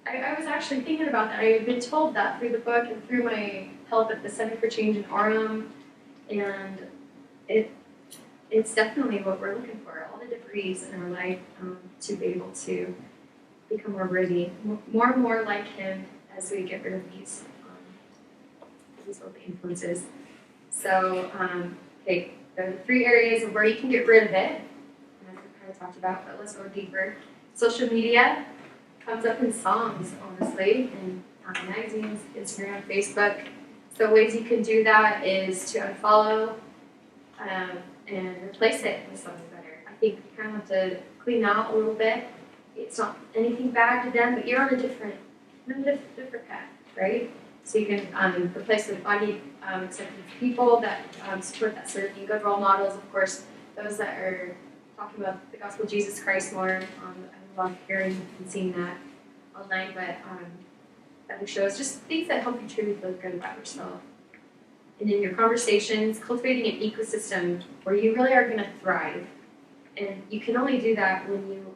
I was actually thinking about that. I had been told that through the book and through my help at the Center for Change in Orem, and it's definitely what we're looking for, all the degrees in our life, to be able to become more worthy, more and more like him as we get rid of these worldly influences. So, okay, there are the 3 areas of where you can get rid of it, as we kind of talked about, but let's go deeper. Social media comes up in songs, honestly, in magazines, Instagram, Facebook. So ways you can do that is to unfollow and replace it with something better. I think you kind of have to clean out a little bit. It's not anything bad to them, but you're on a different path, right? So you can replace with body accepting people that support that sort of thing. Good role models, of course, those that are talking about the gospel of Jesus Christ more. I love hearing and seeing that online, but other shows, just things that help you truly feel good about yourself. And in your conversations, cultivating an ecosystem where you really are going to thrive. And you can only do that when you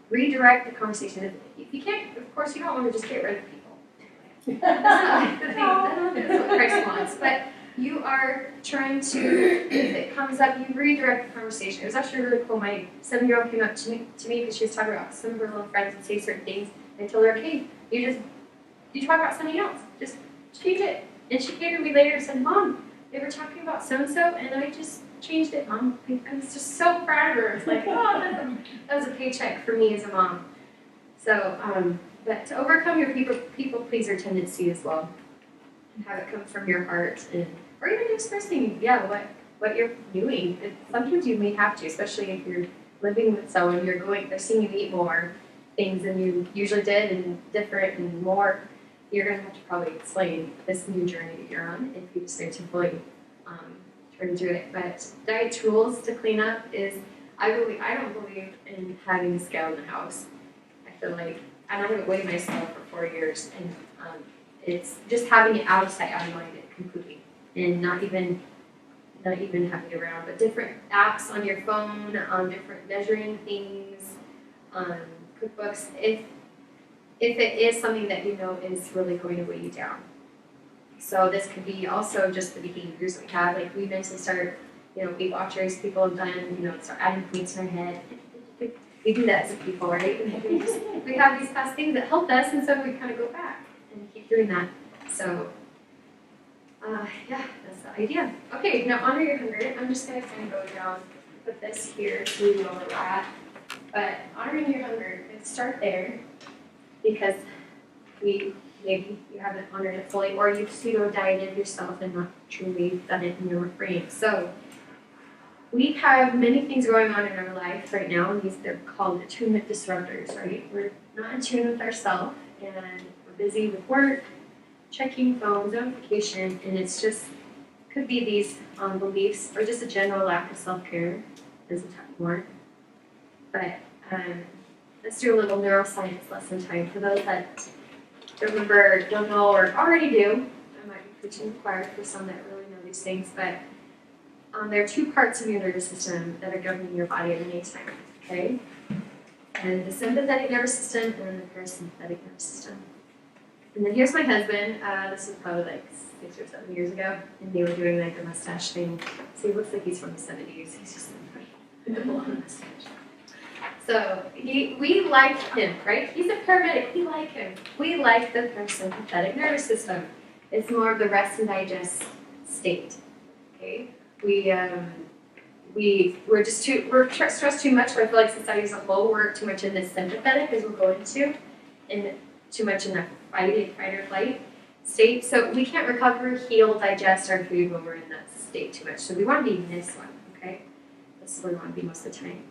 redirect the conversation. If you can't, of course, you don't want to just get rid of people. That's not what Christ wants. But you are trying to, if it comes up, you redirect the conversation. It was actually really cool. My 7-year-old came up to me because she was talking about some of her little friends would say certain things. And I told her, okay, you talk about something else. Just change it. And she came to me later and said, Mom, they were talking about so-and-so, and I just changed it, Mom. I was just so proud of her. It's like, oh, that was a paycheck for me as a mom. So, but to overcome your people pleaser tendency as well, and have it come from your heart, or even expressing, what you're doing. Sometimes you may have to, especially if you're living with someone, they're seeing you eat more things than you usually did, and different and more. You're going to have to probably explain this new journey that you're on if you decide to fully try to do it. But diet tools to clean up is, I don't believe in having a scale in the house. I feel like I haven't weighed myself for 4 years, and it's just having it out of sight, out of mind, completely, and not even having it around. But different apps on your phone, different measuring things, cookbooks. If it is something that you know is really going to weigh you down. So this could be also just the behaviors we have. Like we mentally start, Weight Watchers, people have done, start adding points in our head. We do that as a people, right? We have these past things that helped us, and so we kind of go back and keep doing that. So, that's the idea. Okay, now honor your hunger. I'm just going to kind of go down put this here so you know where we're at. But honoring your hunger, let's start there because maybe you haven't honored it fully, or you've pseudo-dieted yourself and not truly done it in your refrain. So we have many things going on in our life right now, and they're called attunement disruptors, right? We're not in tune with ourselves, and we're busy with work, checking phones, notification, and it's just could be these beliefs or just a general lack of self-care. There's a ton more. But let's do a little neuroscience lesson time for those that remember, don't know, or already do. I might be preaching to the choir for some that really know these things, but there are two parts of your nervous system that are governing your body at any time, okay? And the sympathetic nervous system and the parasympathetic nervous system. And then here's my husband. This was probably like 6 or 7 years ago, and they were doing like the mustache thing. So he looks like he's from the 70s. He's just a blonde mustache. So we like him, right? He's a paramedic. We like him. We like the parasympathetic nervous system. It's more of the rest and digest state. Okay, we're stressed too much. So I feel like society as a whole, we're too much in this sympathetic as we're going to, and too much in that fight or flight state. So we can't recover, heal, digest our food when we're in that state too much. So we want to be in this one. Okay, this is where we want to be most of the time.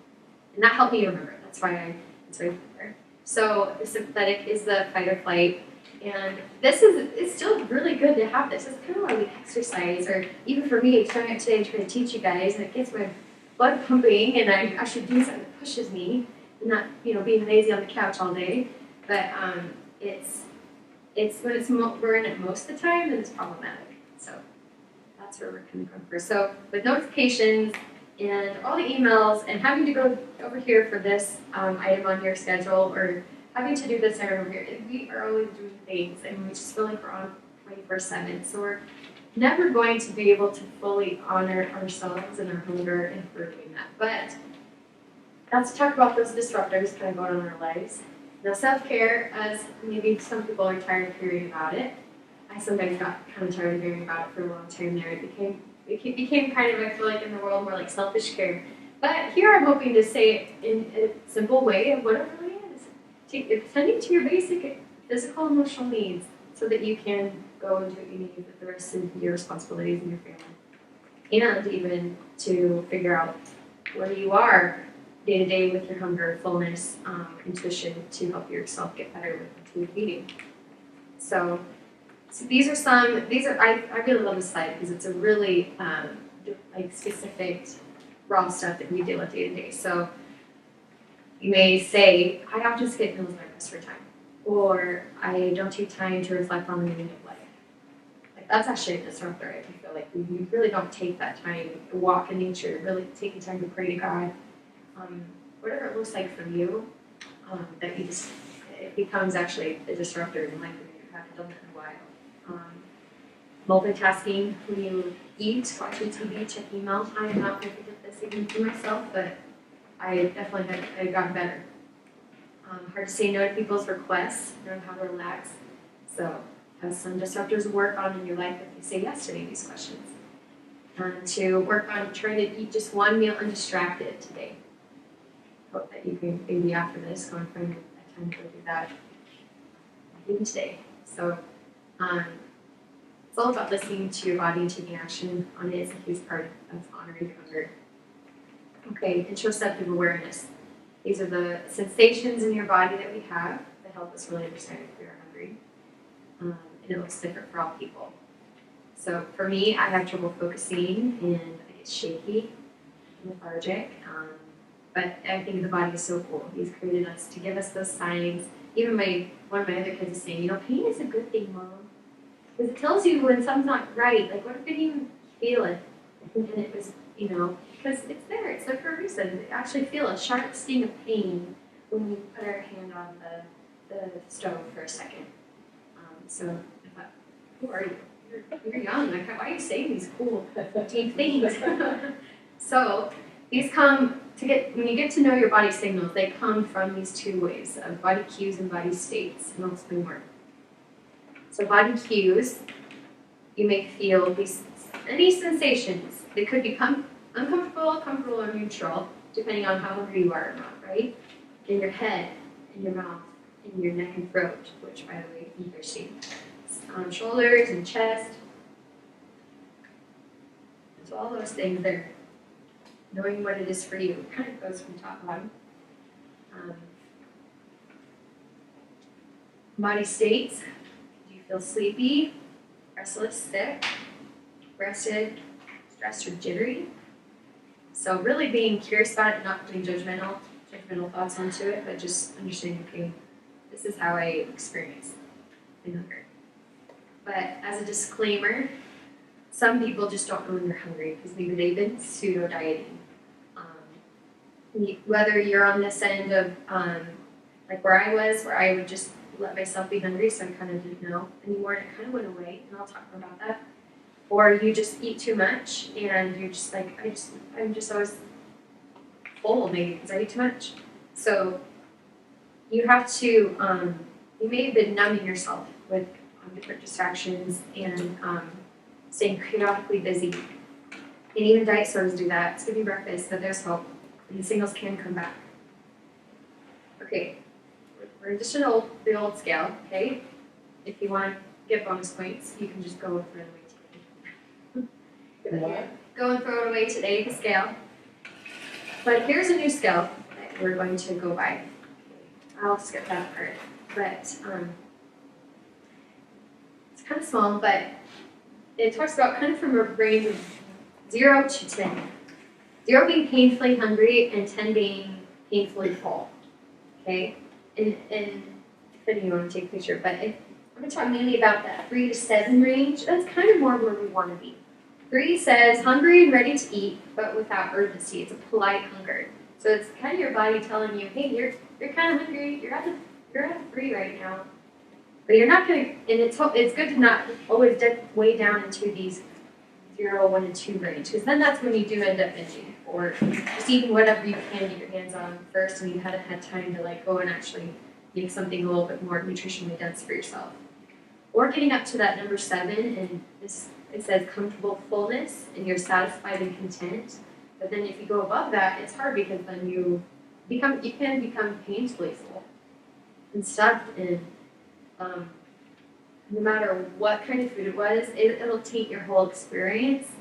And that helped me remember. That's why it's right there. So the sympathetic is the fight or flight. And it's still really good to have this. It's kind of why we exercise, or even for me, trying to teach you guys, and it gets my blood pumping, and I actually do something that pushes me, and not, being lazy on the couch all day. But it's when we're in it most of the time, then it's problematic. So that's where we're coming from first. So with notifications, and all the emails, and having to go over here for this item on your schedule, or having to do this item over here, we are always doing things, and we just feel like we're on 24/7. So we're never going to be able to fully honor ourselves and our hunger if we're doing that. But that's to talk about those disruptors kind of going on in our lives. Now, self-care, as maybe some people are tired of hearing about it. I sometimes got kind of tired of hearing about it for a long time there. It became kind of, I feel like, in the world more like selfish care. But here I'm hoping to say it in a simple way of what it really is. Tending to your basic physical and emotional needs so that you can go and do what you need with the rest of your responsibilities and your family. And even to figure out where you are day to day with your hunger, fullness, intuition to help yourself get better with intuitive eating. So these are I really love this slide because it's a really specific raw stuff that we deal with day to day. So you may say, I often skip meals like this for time, or I don't take time to reflect on the meaning of life. Like that's actually a disruptor. I feel like we really don't take that time to walk in nature, really taking time to pray to God. Whatever it looks like for you, that it becomes actually a disruptor in life when you haven't done that in a while. Multitasking when you eat, watching TV, check email. I am not perfect at this even for myself, but I definitely have gotten better. Hard to say no to people's requests, learn how to relax. So have some disruptors work on in your life if you say yes to any of these questions. To work on trying to eat just one meal undistracted today. Hope that you can, maybe after this, go and find a time to go do that even today. So it's all about listening to your body and taking action on it. It's a huge part of honoring your hunger. Okay, interoceptive awareness. These are the sensations in your body that we have that help us really understand if we are hungry. And it looks different for all people. So for me, I have trouble focusing and I get shaky, lethargic. But I think the body is so cool. He's created us to give us those signs. Even one of my other kids is saying, pain is a good thing, Mom. Because it tells you when something's not right. Like, what if they didn't even feel it? And it was, because it's there. It's there for a reason. They actually feel a sharp sting of pain when we put our hand on the stove for a second. So I thought, who are you? You're young. Like, why are you saying these cool, deep things? So these come when you get to know your body signals, they come from these two ways of body cues and body states. And I'll explain more. So body cues, you may feel any sensations. They could become uncomfortable, comfortable, or neutral, depending on how hungry you are or not, right? In your head, in your mouth, in your neck and throat, which, by the way, if you're thirsty. Shoulders and chest. So all those things there. Knowing what it is for you kind of goes from top to bottom. Body states. Do you feel sleepy, restless, sick, rested, stressed, or jittery? So really being curious about it, not putting judgmental thoughts onto it, but just understanding, okay, this is how I experience hunger. But as a disclaimer, some people just don't know when they're hungry because maybe they've been pseudo-dieting. Whether you're on this end of, like where I was, where I would just let myself be hungry, so I kind of didn't know anymore, and it kind of went away, and I'll talk more about that. Or you just eat too much, and you're just like, I'm just always full, maybe because I eat too much. So you have to, you may have been numbing yourself with different distractions and staying periodically busy. And even diet sodas do that. It's gonna be breakfast, but there's hope. And the singles can come back. Okay, we're just the old scale, okay? If you want to get bonus points, you can just go and throw it away today. Go and throw it away today, the scale. But here's a new scale that we're going to go by. I'll skip that part. But it's kind of small, but it talks about kind of from a range of 0 to 10. 0 being painfully hungry and 10 being painfully full. Okay? And if you want to take a picture, but I'm going to talk mainly about that 3 to 7 range. That's kind of more where we want to be. 3 says hungry and ready to eat, but without urgency. It's a polite hunger. So it's kind of your body telling you, hey, you're kind of hungry. You're at a 3 right now. But you're not going to, and it's good to not always dip way down into these 0, 1, and 2 range, because then that's when you do end up binging, or just eating whatever you can get your hands on first, and you haven't had time to like go and actually make something a little bit more nutritionally dense for yourself. Or getting up to that number 7, and it says comfortable fullness, and you're satisfied and content. But then if you go above that, it's hard because then you can become painfully full and stuffed, and no matter what kind of food it was, it'll taint your whole experience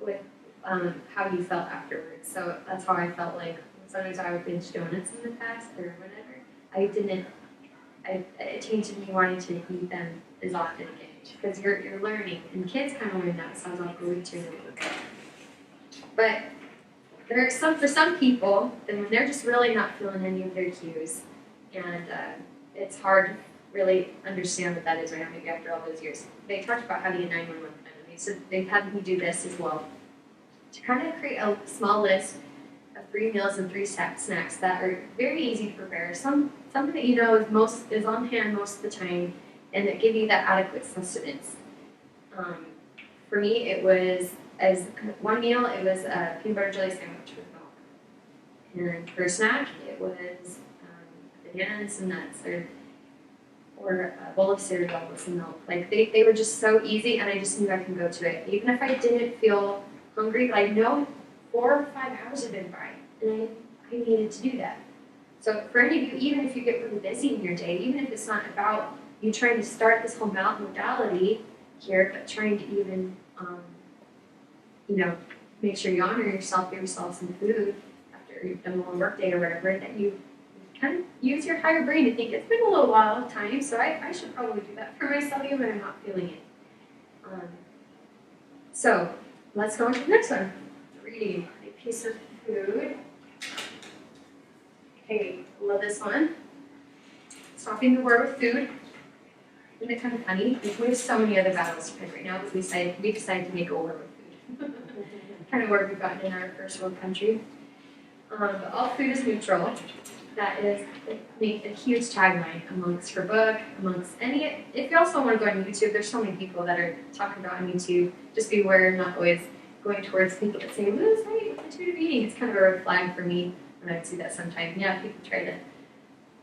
with how you felt afterwards. So that's how I felt like sometimes I would binge donuts in the past or whatever. It tainted me wanting to eat them as often again because you're learning, and kids kind of learn that, so I'll go into it a little bit. But for some people, and when they're just really not feeling any of their cues, and it's hard to really understand what that is right now, maybe after all those years. They talked about having a 911 plan, and so they've had me do this as well, to kind of create a small list of 3 meals and 3 snacks that are very easy to prepare. Something that you know is on hand most of the time, and that give you that adequate sustenance. For me, it was, as one meal, it was a peanut butter jelly sandwich with milk. And for a snack, it was a banana and some nuts, or a bowl of cereal with some milk. Like, they were just so easy, and I just knew I could go to it. Even if I didn't feel hungry, but I know 4 or 5 hours had been by, and I needed to do that. So for any of you, even if you get really busy in your day, even if it's not about you trying to start this whole modality here, but trying to even, make sure you honor yourself, give yourself some food after you've done a long work day or whatever, that you kind of use your higher brain to think it's been a little while of time, so I should probably do that for myself even when I'm not feeling it. So let's go on to the next one. Reading a piece of food. Okay, love this one. Stopping the war with food. Isn't it kind of funny? We have so many other battles to pick right now, but we decided to make a war with food. Kind of where we've gotten in our first world country. But all food is neutral. That is a huge tagline amongst her book, amongst any. If you also want to go on YouTube, there's so many people that are talking about on YouTube. Just be aware, not always going towards people that say, "Well, this is intuitive eating." It's kind of a red flag for me when I would see that sometimes. Yeah, people try to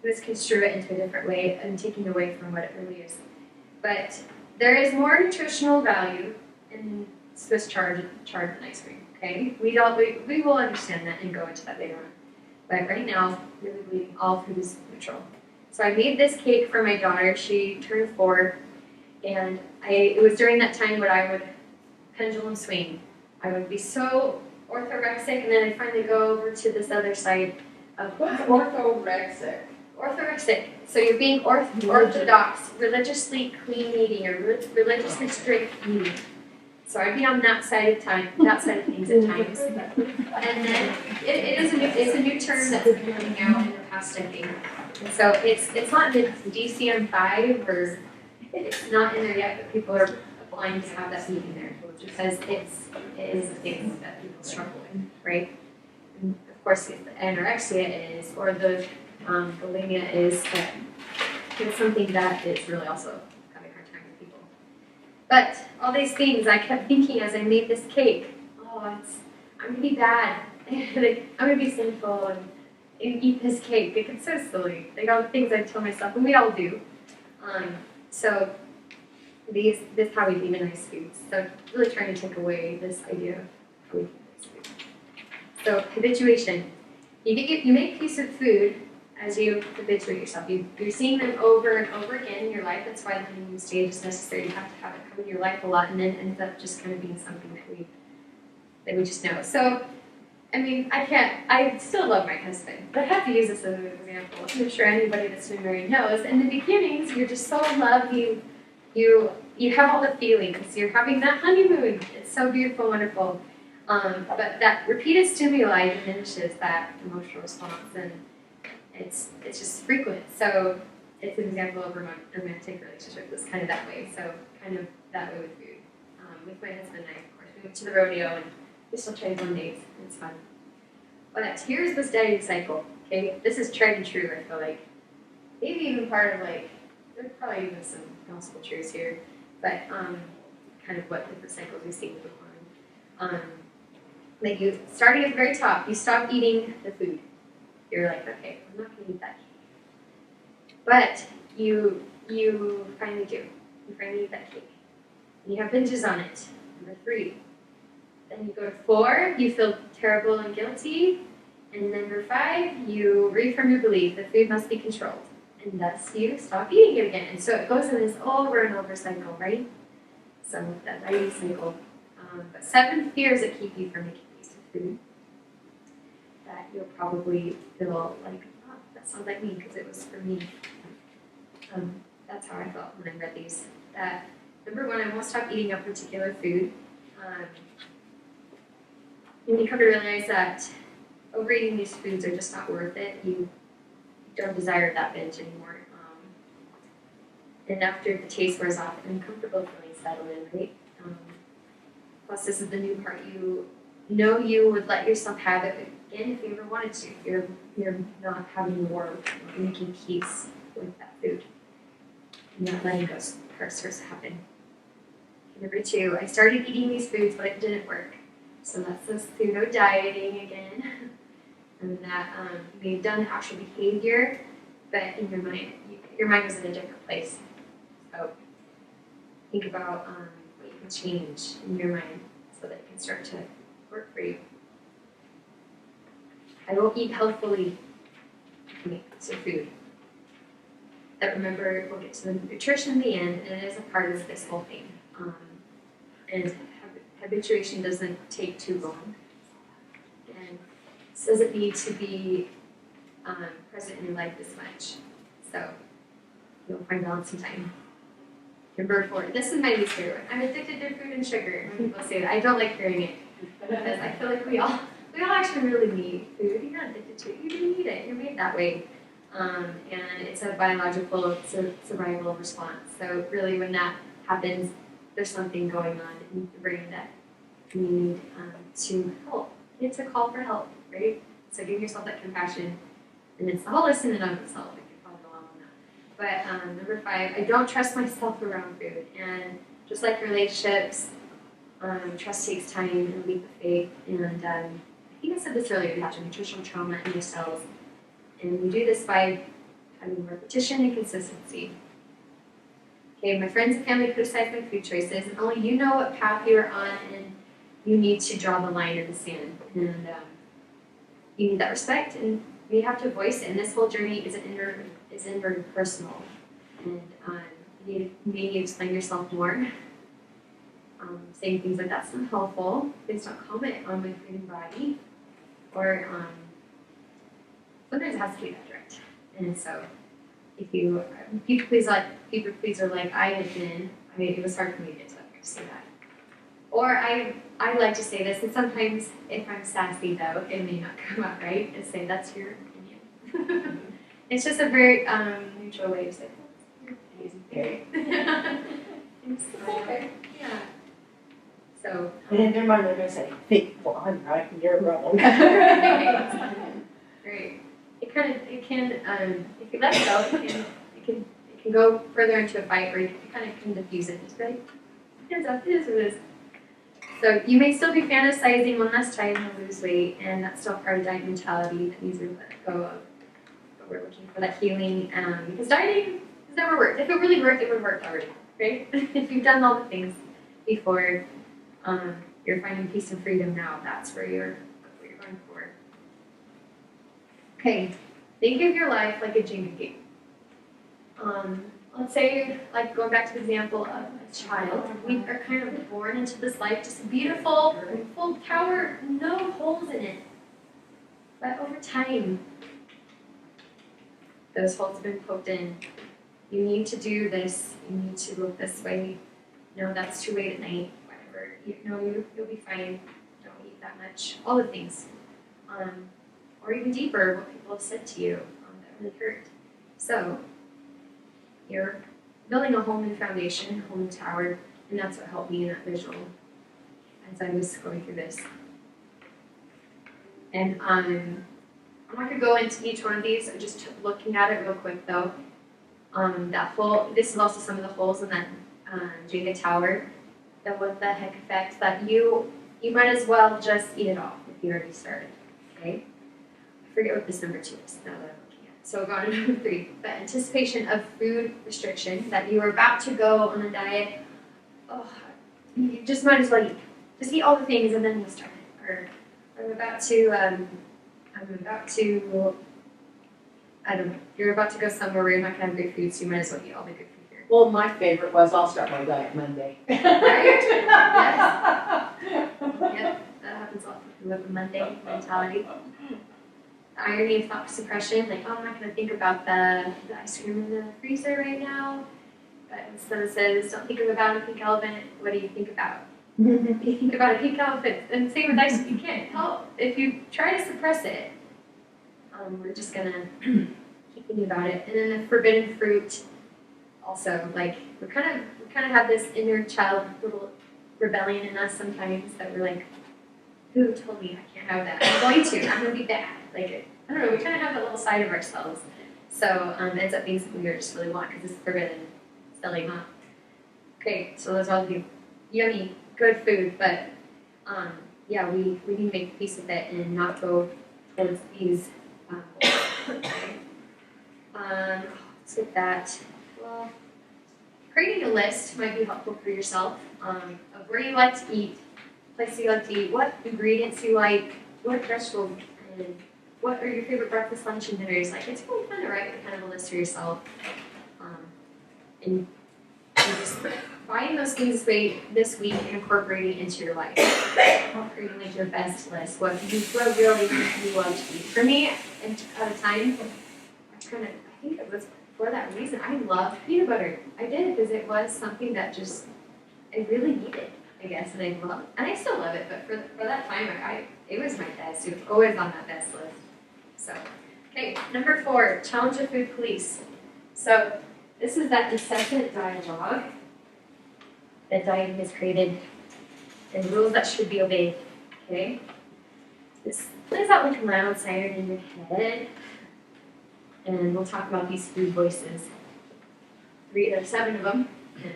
misconstrue it into a different way and taking away from what it really is. But there is more nutritional value in Swiss chard than ice cream. okay? We will understand that and go into that later on. But right now, really believing all food is neutral. So I made this cake for my daughter. She turned 4, and it was during that time when I would pendulum swing. I would be so orthorexic, and then I'd finally go over to this other side of What's orthorexic? orthorexic. So you're being orthodox, religiously clean eating, or religiously strict eating. So I'd be on that side of things at times. And then it's a new term that's been coming out in the past decade. So it's not in the DCM-5 or it's not in there yet, but people are applying to have that meeting there because it is a thing that people struggle with, right? And of course, the anorexia is, or the bulimia is, that it's something that is really also having a hard time with people. But all these things, I kept thinking as I made this cake, I'm gonna be bad, like, I'm gonna be sinful and eat this cake. Like, it's so silly. Like all the things I tell myself, and we all do. So this how we demonize foods. So really trying to take away this idea of how we demonize food. So habituation. You make peace with food as you habituate yourself. You're seeing them over and over again in your life. That's why the honeymoon stage is necessary. You have to have it come in your life a lot, and then it ends up just kind of being something that we just know. So, I mean, I still love my husband, but I have to use this as an example. I'm sure anybody that's been married knows. In the beginnings, you're just so in love. You have all the feelings. You're having that honeymoon. It's so beautiful, wonderful. But that repeated stimuli diminishes that emotional response, and it's just frequent. So it's an example of a romantic relationship that's kind of that way. So kind of that way with food. With my husband, of course, we went to the rodeo, and we still try to go on dates. It's fun. But here's this dieting cycle. Okay, this is tried and true. I feel like maybe even part of there's probably even some gospel truths here, but kind of what different cycles we see with the wine. Like you starting at the very top, you stop eating the food. You're like, okay, I'm not gonna eat that cake. But you finally do. You finally eat that cake. And you have binges on it. Number 3. Then you go to 4, you feel terrible and guilty. And then number 5, you reaffirm your belief that food must be controlled. And thus you stop eating it again. And so it goes in this over and over cycle, right? So that dieting cycle. But 7 fears that keep you from making peace with food. That you'll probably feel like, oh, that sounds like me because it was for me. That's how I felt when I read these. That number 1, I won't stop eating a particular food. And you come to realize that overeating these foods are just not worth it. You don't desire that binge anymore. And after the taste wears off, an uncomfortable feeling settle in, right? Plus, this is the new part. You know you would let yourself have it again if you ever wanted to. You're not having war, you're making peace with that food. You're not letting those parts starts to happen. Number 2, I started eating these foods, but it didn't work. So that's this pseudo dieting again. And that you may have done actual behavior, but in your mind was in a different place. So think about what you can change in your mind so that it can start to work for you. I will eat healthfully. So food. But remember, we'll get to the nutrition in the end, and it is a part of this whole thing. And habituation doesn't take too long. And it doesn't need to be present in your life as much. So you'll find balance in time. Number 4, this is my least favorite one. I'm addicted to food and sugar. When people say that, I don't like hearing it because I feel like we all actually really need food. You're not addicted to it. You do need it. You're made that way. And it's a biological survival response. So really when that happens, there's something going on in the brain that you need to help. It's a call for help, right? So give yourself that compassion. And it's the whole list in and of itself. I could probably go on that. But number 5, I don't trust myself around food. And just like relationships, trust takes time and a leap of faith. And I think I said this earlier, you have nutritional trauma in your cells. And we do this by having repetition and consistency. Okay, my friends and family criticize my food choices, and only you know what path you are on, you need to draw the line in the sand, and you need that respect, and we have to voice it. And this whole journey is interpersonal, and you need to maybe explain yourself more. Saying things like that's not helpful. Please don't comment on my food and body, or sometimes it has to be that direct. And so, if you people pleaser like I had been, I mean, it was hard for me to get to say that. Or I like to say this, and sometimes if I'm sassy though, it may not come out right, and say that's your opinion. It's just a very neutral way to say that's your opinion. Okay. Yeah. So. And in their mind, they're gonna say, "Think, well, I'm right and you're wrong." Right. It can if you let it go, it can go further into a fight, or you kind of can diffuse it. Just be like, hands up, it is what it is. So you may still be fantasizing one last time to lose weight, and that's still part of diet mentality that needs to be let go of. But we're looking for that healing, because dieting has never worked. If it really worked, it would have worked already, right? If you've done all the things before, you're finding peace and freedom now. That's what you're going for. Okay, think of your life like a Jenga game. Let's say, like going back to the example of a child, we are kind of born into this life, just a beautiful, full tower, no holes in it. But over time, those holes have been poked in. You need to do this. You need to look this way. No, that's too late at night. Whatever. You'll be fine. Don't eat that much. All the things. Or even deeper, what people have said to you that really hurt. So, you're building a whole new foundation, a whole new tower, and that's what helped me in that visual as I was going through this. And I'm not going to go into each one of these. I'm just looking at it real quick though. That hole, this is also some of the holes in that Jenga tower. The what the heck effect that you might as well just eat it off if you already started. Okay? I forget what this number 2 is now that I'm looking at. So we'll go on to number 3. The anticipation of food restriction, that you are about to go on a diet. Oh, you just might as well eat. Just eat all the things and then you'll start it. Or I'm about to, I don't know, you're about to go somewhere where you're not going to have good food, so you might as well eat all the good food here. Well, my favorite was I'll start my diet Monday. Right? Yes. Yep, that happens a lot with the Monday mentality. The irony of thought suppression, like, oh, I'm not going to think about the ice cream in the freezer right now. But instead it says, don't think about a pink elephant, what do you think about? You think about a pink elephant, and same with ice cream, you can't help. If you try to suppress it, we're just going to keep thinking about it. And then the forbidden fruit, also, like, we kind of have this inner child little rebellion in us sometimes that we're like, who told me I can't have that? I'm going to be bad. Like, I don't know, we kind of have that little side of ourselves. So it ends up being something we just really want because it's forbidden. Silly, huh? Okay, so those all be yummy, good food, but yeah, we need to make peace with it and not go towards these. Okay. Let's get that. Well, creating a list might be helpful for yourself of where you like to eat, places you like to eat, what ingredients you like, what vegetables, and what are your favorite breakfast, lunch, and dinners. Like, it's really fun to write kind of a list for yourself. And just finding those things this week and incorporating into your life. Creating like your best list, what really you love to eat. For me, at a time, I think it was for that reason. I loved peanut butter. I did because it was something that just I really needed, I guess, and I loved, and I still love it. But for that time, it was my best. It was always on that best list. So, okay, number 4, challenge the food police. So this is that incessant dialogue that dieting has created and rules that should be obeyed. Okay, this plays out like a loud siren in your head. And we'll talk about these food voices. There's 7 of them. The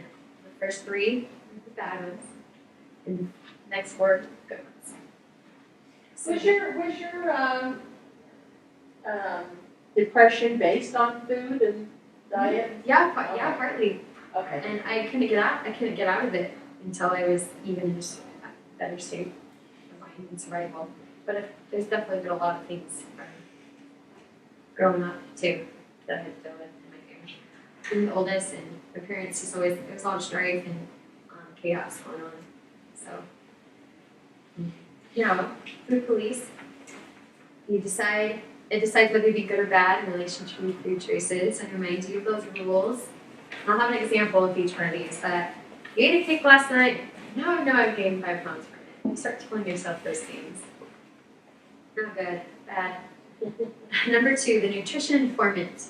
first 3 are the bad ones, and the next 4 good ones. So, Was your depression based on food and diet? yeah, partly. Okay. And I couldn't get out of it until I was even just better state of mind and survival. But there's definitely been a lot of things growing up too that I had to deal with in my family. I'm the oldest, and my parents just always, it was all strife and chaos going on. So, food police, it decides whether to be good or bad in relationship with food choices and reminds you of those rules. And I'll have an example of each one of these. That you ate a cake last night, now I know I've gained 5 pounds from it. You start telling yourself those things. Not good, bad. Number 2, the nutrition informant.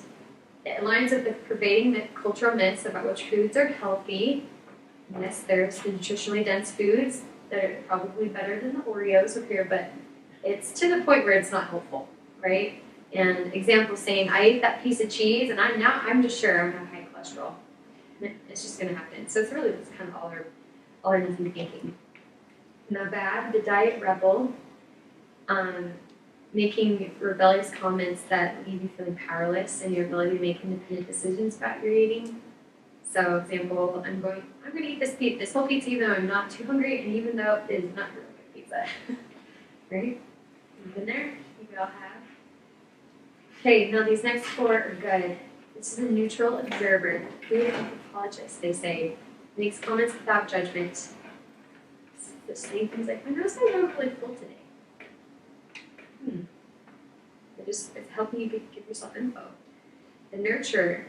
It aligns with the pervading cultural myths about which foods are healthy. Yes, there's the nutritionally dense foods that are probably better than the Oreos up here, but it's to the point where it's not helpful, right? And example saying, I ate that piece of cheese and I'm just sure I'm gonna have high cholesterol. It's just gonna happen. So it's really just kind of all or nothing thinking. Now bad, the diet rebel, making rebellious comments that leave you feeling powerless in your ability to make independent decisions about your eating. So example, I'm gonna eat this whole pizza even though I'm not too hungry and even though it is not really good pizza. Right? You've been there? You all have. Okay, now these next 4 are good. This is a neutral observer. Food anthropologist, they say, makes comments without judgment. They're saying things like, I noticed I don't really full today. It's helping you give yourself info. The nurturer,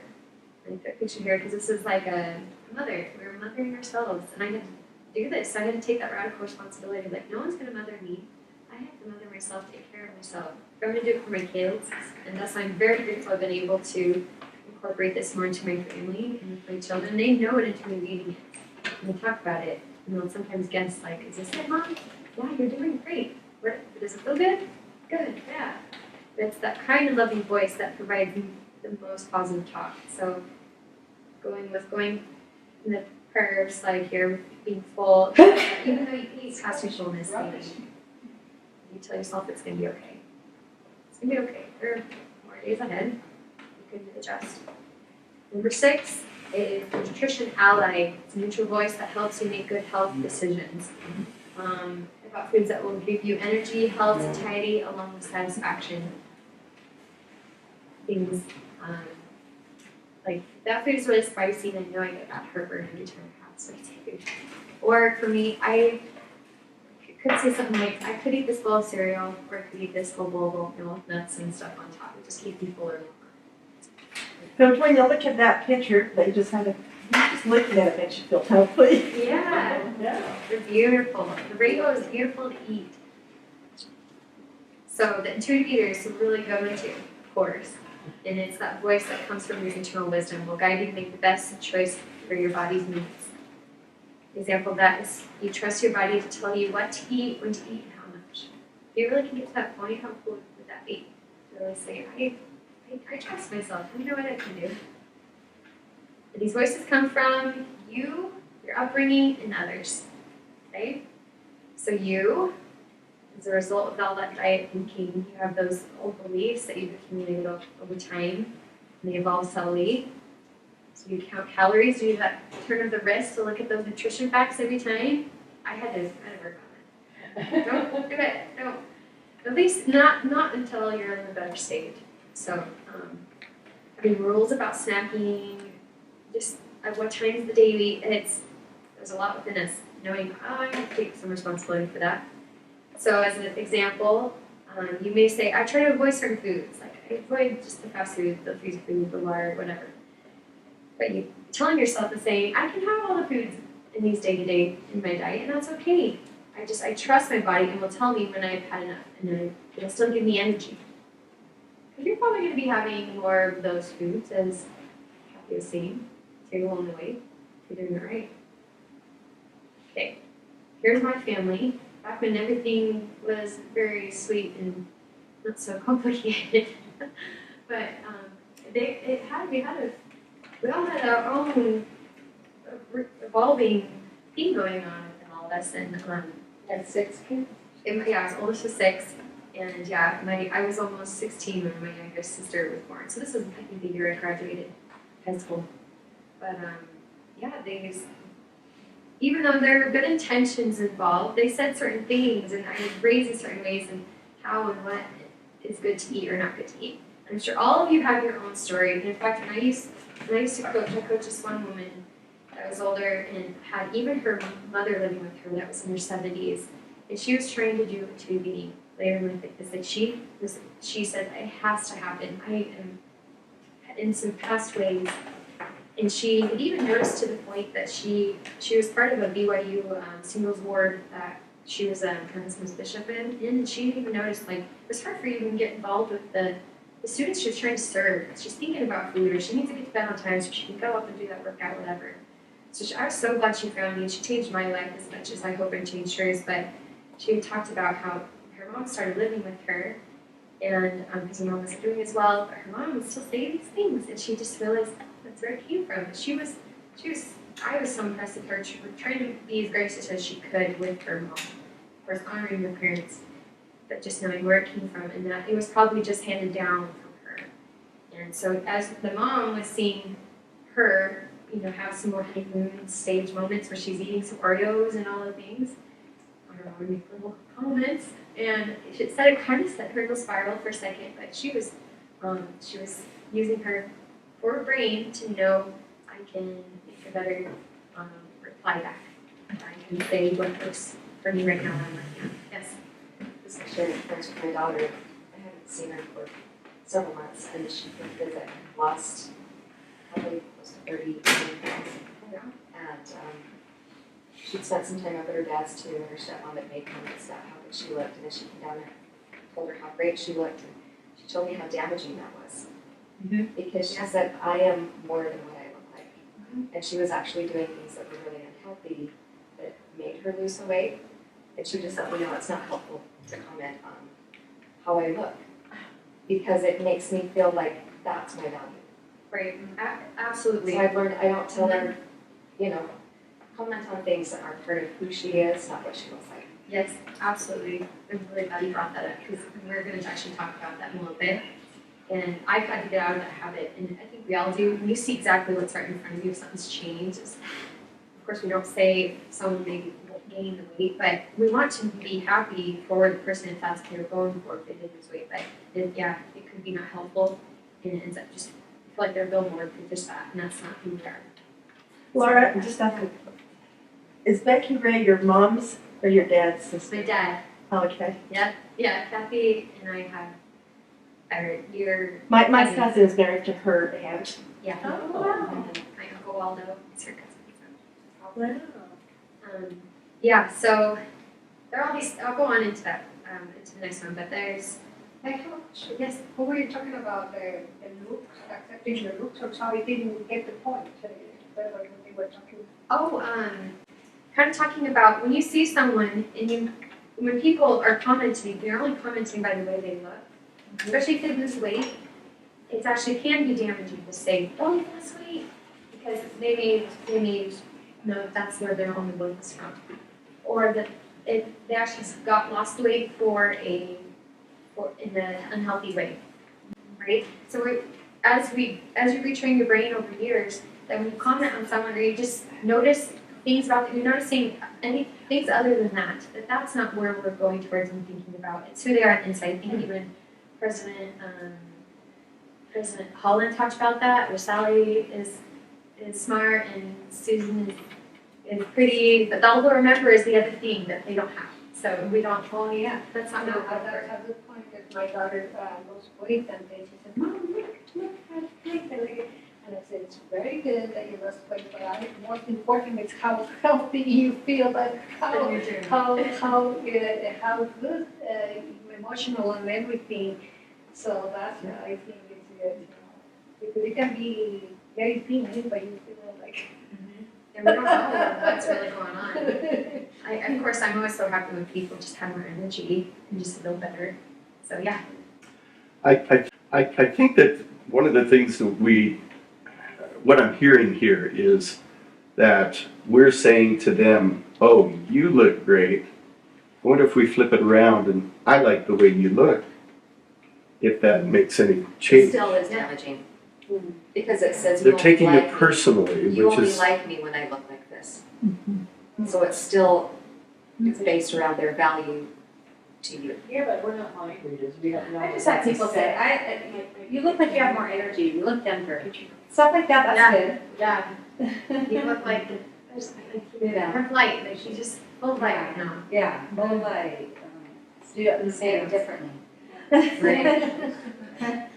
I like that picture here because this is like a mother. We're mothering ourselves, and I had to do this. I had to take that radical responsibility. Like, no one's going to mother me. I have to mother myself, take care of myself. I'm going to do it for my kids, and thus I'm very grateful I've been able to incorporate this more into my family and with my children. They know it into me eating it, and we talk about it. And they'll sometimes guess, like, is this it, Mom? Yeah, you're doing great. Does it feel good? Good, yeah. But it's that kind of loving voice that provides the most positive talk. So going in the prayer slide here, with being full, even though you eat past your fullness, you tell yourself it's going to be okay. It's going to be okay. There are more days ahead. You can adjust. Number 6 is the nutrition ally. It's a neutral voice that helps you make good health decisions. About foods that will give you energy, health, satiety, along with satisfaction. Things like that food is really spicy, and I know I get that heartburn every time I have spicy food. Or for me, I could say something like, I could eat this bowl of cereal, or I could eat this whole bowl of milk, nuts, and stuff on top. It just keeps me fuller. So when you look at that picture, they just had just looking at it makes you feel healthy. Yeah, Yeah. they're beautiful. The rainbow is beautiful to eat. So the intuitive eater is to really go into, of course. And it's that voice that comes from your internal wisdom will guide you to make the best choice for your body's needs. Example of that is you trust your body to tell you what to eat, when to eat, and how much. If you really can get to that point, how cool would that be? To really say, I trust myself. I know what I can do. And these voices come from you, your upbringing, and others. Okay? So you, as a result of all that diet thinking, you have those old beliefs that you've accumulated over time, and they evolve subtly. So you count calories, you do that turn of the wrist to look at those nutrition facts every time. I had to work on it. Don't do it. Don't. At least not until you're in a better state. So having rules about snacking, just at what times of the day you eat, there's a lot within us. Knowing, I have to take some responsibility for that. So as an example, you may say, I try to avoid certain foods. Like I avoid just the fast food, the freezer food, the lard, whatever. But you telling yourself and saying, I can have all the foods in these day-to-day in my diet, and that's okay. I trust my body and will tell me when I've had enough, and it'll still give me energy. Because you're probably going to be having more of those foods as happy as same, so along the way. You're doing it right. Okay, here's my family. Back when everything was very sweet and not so complicated. But we all had our own evolving thing going on within all of us. And And 6 kids? I was oldest of 6. And yeah, I was almost 16 when my youngest sister was born. So this was, I think, the year I graduated high school. But yeah, even though there are good intentions involved, they said certain things and I was raised in certain ways and how and what is good to eat or not good to eat. I'm sure all of you have your own story. And in fact, when I used to coach, I coached this one woman that was older and had even her mother living with her that was in her 70s. And she was trying to do tube eating later in life. It's like she said, it has to happen. I am in some past ways. And she had even noticed to the point that she was part of a BYU singles ward that she was her husband's bishop in, and she even noticed like it was hard for her to even get involved with the students she was trying to serve. She's thinking about food, or she needs to get to bed on time so she can go up and do that workout, whatever. So I was so glad she found me, and she changed my life as much as I hope I changed hers. But she had talked about how her mom started living with her, and because her mom wasn't doing as well, but her mom would still say these things, and she just realized that's where it came from. I was so impressed with her, trying to be as gracious as she could with her mom. Of course, honoring her parents, but just knowing where it came from, and that it was probably just handed down from her. And so as the mom was seeing her, have some more honeymoon stage moments where she's eating some Oreos and all the things, her mom would make little comments, and it kind of set her in a spiral for a second, but she was using her forward brain to know I can make a better reply back. I can say what works for me right now. I'm working on. Yes. This is actually an experience with my daughter. I haven't seen her for several months, and she came to visit. Lost probably close to 30 pounds. Yeah. And she'd spent some time up at her dad's too, and her stepmom had made comments about how good she looked, and then she came down and told her how great she looked, and she told me how damaging that was. Mm-hmm. Because she said, I am more than what I look like. Mm-hmm. And she was actually doing things that were really unhealthy that made her lose the weight. And she just let me know it's not helpful to comment on how I look, because it makes me feel like that's my value. Right. Absolutely. So I've learned I don't tell her, comment on things that aren't part of who she is, not what she looks like. Yes, absolutely. I'm really glad you brought that up because we're going to actually talk about that in a little bit. And I've had to get out of that habit, and I think we all do. When you see exactly what's right in front of you, if something's changed, of course we don't say someone may gain the weight, but we want to be happy for the person if that's what they're going for, if they did lose weight. But it could be not helpful, and it ends up just feel like they're a billboard for just that, and that's not who we are. Laura, just after, is Becky Ray your mom's or your dad's sister? My dad. Oh, okay. Yeah, Kathy and I have your My cousin is married to her aunt. yeah. Oh, wow. And my uncle Waldo is her cousin. Wow. Yeah, so there are all these. I'll go on into that into the next one, but there's. I have a question. Yes, what were you talking about, the looks, accepting your looks, or how I didn't get the point, what they were talking about? Oh, kind of talking about when you see someone and when people are commenting, they're only commenting by the way they look, especially if they lose weight. It actually can be damaging to say, "Oh, you lost weight," because they may know that's where their only weight is from, or that they actually lost weight in an unhealthy way, right? So as you retrain your brain over years, that when you comment on someone or you just notice things about you're noticing things other than that's not where we're going towards and thinking about. It's who they are on the inside. I think even President Holland talked about that, where Sally is smart and Susan is pretty, but all they'll remember is the other thing that they don't have. So we don't. Oh, yeah. That's not No, what that's a good point, because my daughter lost weight, and then she said, Mom, look, how big I look. And I said, it's very good that you lost weight, but most important is how healthy you feel, but how good, emotional and everything. So that's what I think is good. Because it can be very thin, but you feel like. And we don't know what's really going on. Of course, I'm always so happy when people just have more energy and just feel better. So yeah. I think that one of the things that what I'm hearing here is that we're saying to them, oh, you look great. I wonder if we flip it around and I like the way you look, if that makes any It change. still is damaging. Because it says They're you only taking like it personally, me. You which only is, like me when I look like this. So it's still, it's based around their value to you. Yeah, but we're not mind readers, we don't know. I just had people say, you look like you have more energy, you look younger. Stuff like that, that's good. Yeah. You look like, her light, like she's just full of light right now. Yeah, more like, say it differently.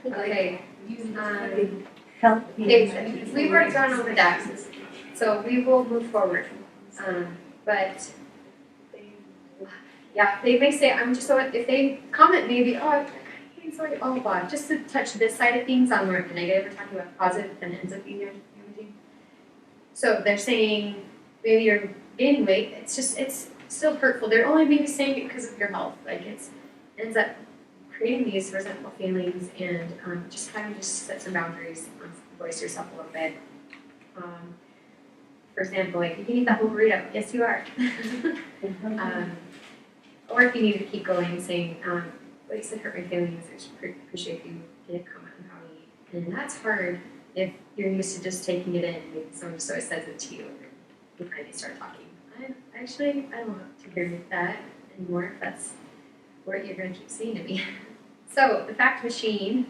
Okay. Healthy. Okay, we've already gone over that, so we will move forward. But, yeah, they may say, I'm just so, if they comment maybe, oh, I'm sorry, oh, God, just to touch this side of things on where the negative, we're talking about positive, and ends up being damaging. So they're saying, maybe you're gaining weight, it's still hurtful. They're only maybe saying it because of your health, like ends up creating these resentful feelings and just having to set some boundaries, voice yourself a little bit. For example, like you can eat that whole burrito. Yes, you are. Or if you need to keep going, saying, "Well, you said hurt my feelings. I just appreciate if you didn't comment on how I eat." And that's hard if you're used to just taking it in. Maybe someone just always says it to you, and then you finally start talking. I don't want to hear that anymore. If that's what you're going to keep saying to me. So the fact machine,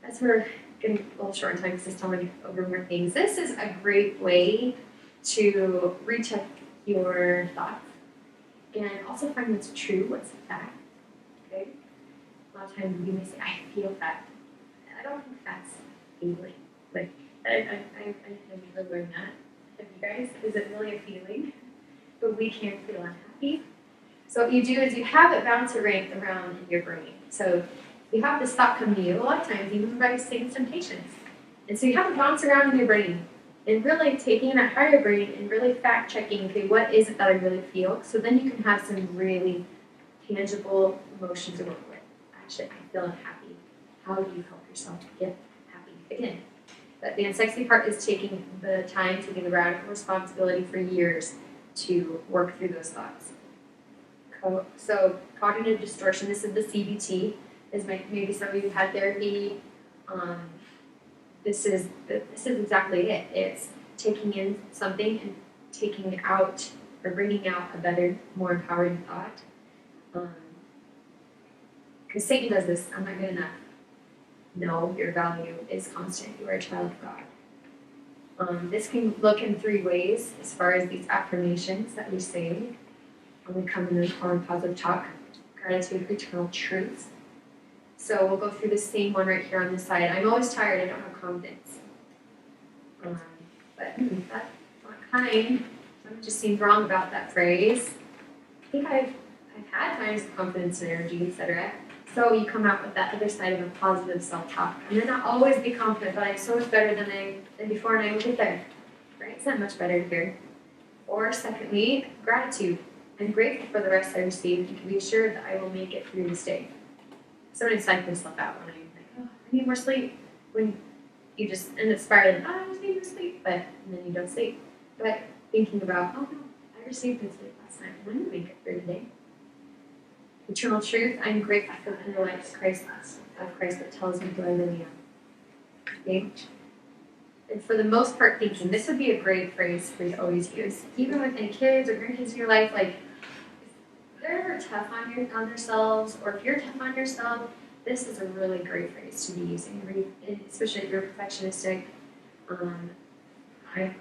that's where we're getting a little short on time because it's telling over more things. This is a great way to recheck your thoughts and also find what's true, what's fact. Okay? A lot of times you may say, I feel fat. I don't think that's feeling. Like, I never learned that. Have you guys? Is it really a feeling? But we can feel unhappy. So what you do is you have it bounce around in your brain. So you have this thought come to you, a lot of times, even by Satan's temptations. And so you have it bounce around in your brain and really taking that higher brain and really fact checking, okay, what is it that I really feel? So then you can have some really tangible emotions to work with. Actually, I feel unhappy. How do you help yourself get happy again? But the unsexy part is taking the time, taking the radical responsibility for years to work through those thoughts. So cognitive distortion, this is the CBT, is maybe some of you have had therapy. This is exactly it. It's taking in something and taking out or bringing out a better, more empowering thought. Because Satan does this, I'm not good enough. No, your value is constant. You are a child of God. This can look in three ways as far as these affirmations that we say. When we come in the positive talk, gratitude, eternal truth. So we'll go through the same one right here on this side. I'm always tired, I don't have confidence. But that's not kind. Something just seems wrong about that phrase. I think I've had times of confidence and energy, etc. So you come out with that other side of a positive self-talk. I may not always be confident, but I'm so much better than before and I will get there. Right? It's not much better to hear. Or secondly, gratitude. I'm grateful for the rest I received and can be assured that I will make it through this day. Sometimes I psych myself out when I'm like, oh, I need more sleep. When you just end up spiraling, oh, I just need more sleep, and then you don't sleep. But thinking about, oh no, I received good sleep last night. I'm going to make it through the day. Eternal truth, I'm grateful for the light of Christ that tells me who I really am. Okay? And for the most part, thinking, this would be a great phrase for you to always use. Even with any kids or grandkids in your life, like, if they're ever tough on themselves, or if you're tough on yourself, this is a really great phrase to be using, especially if you're perfectionistic. I'm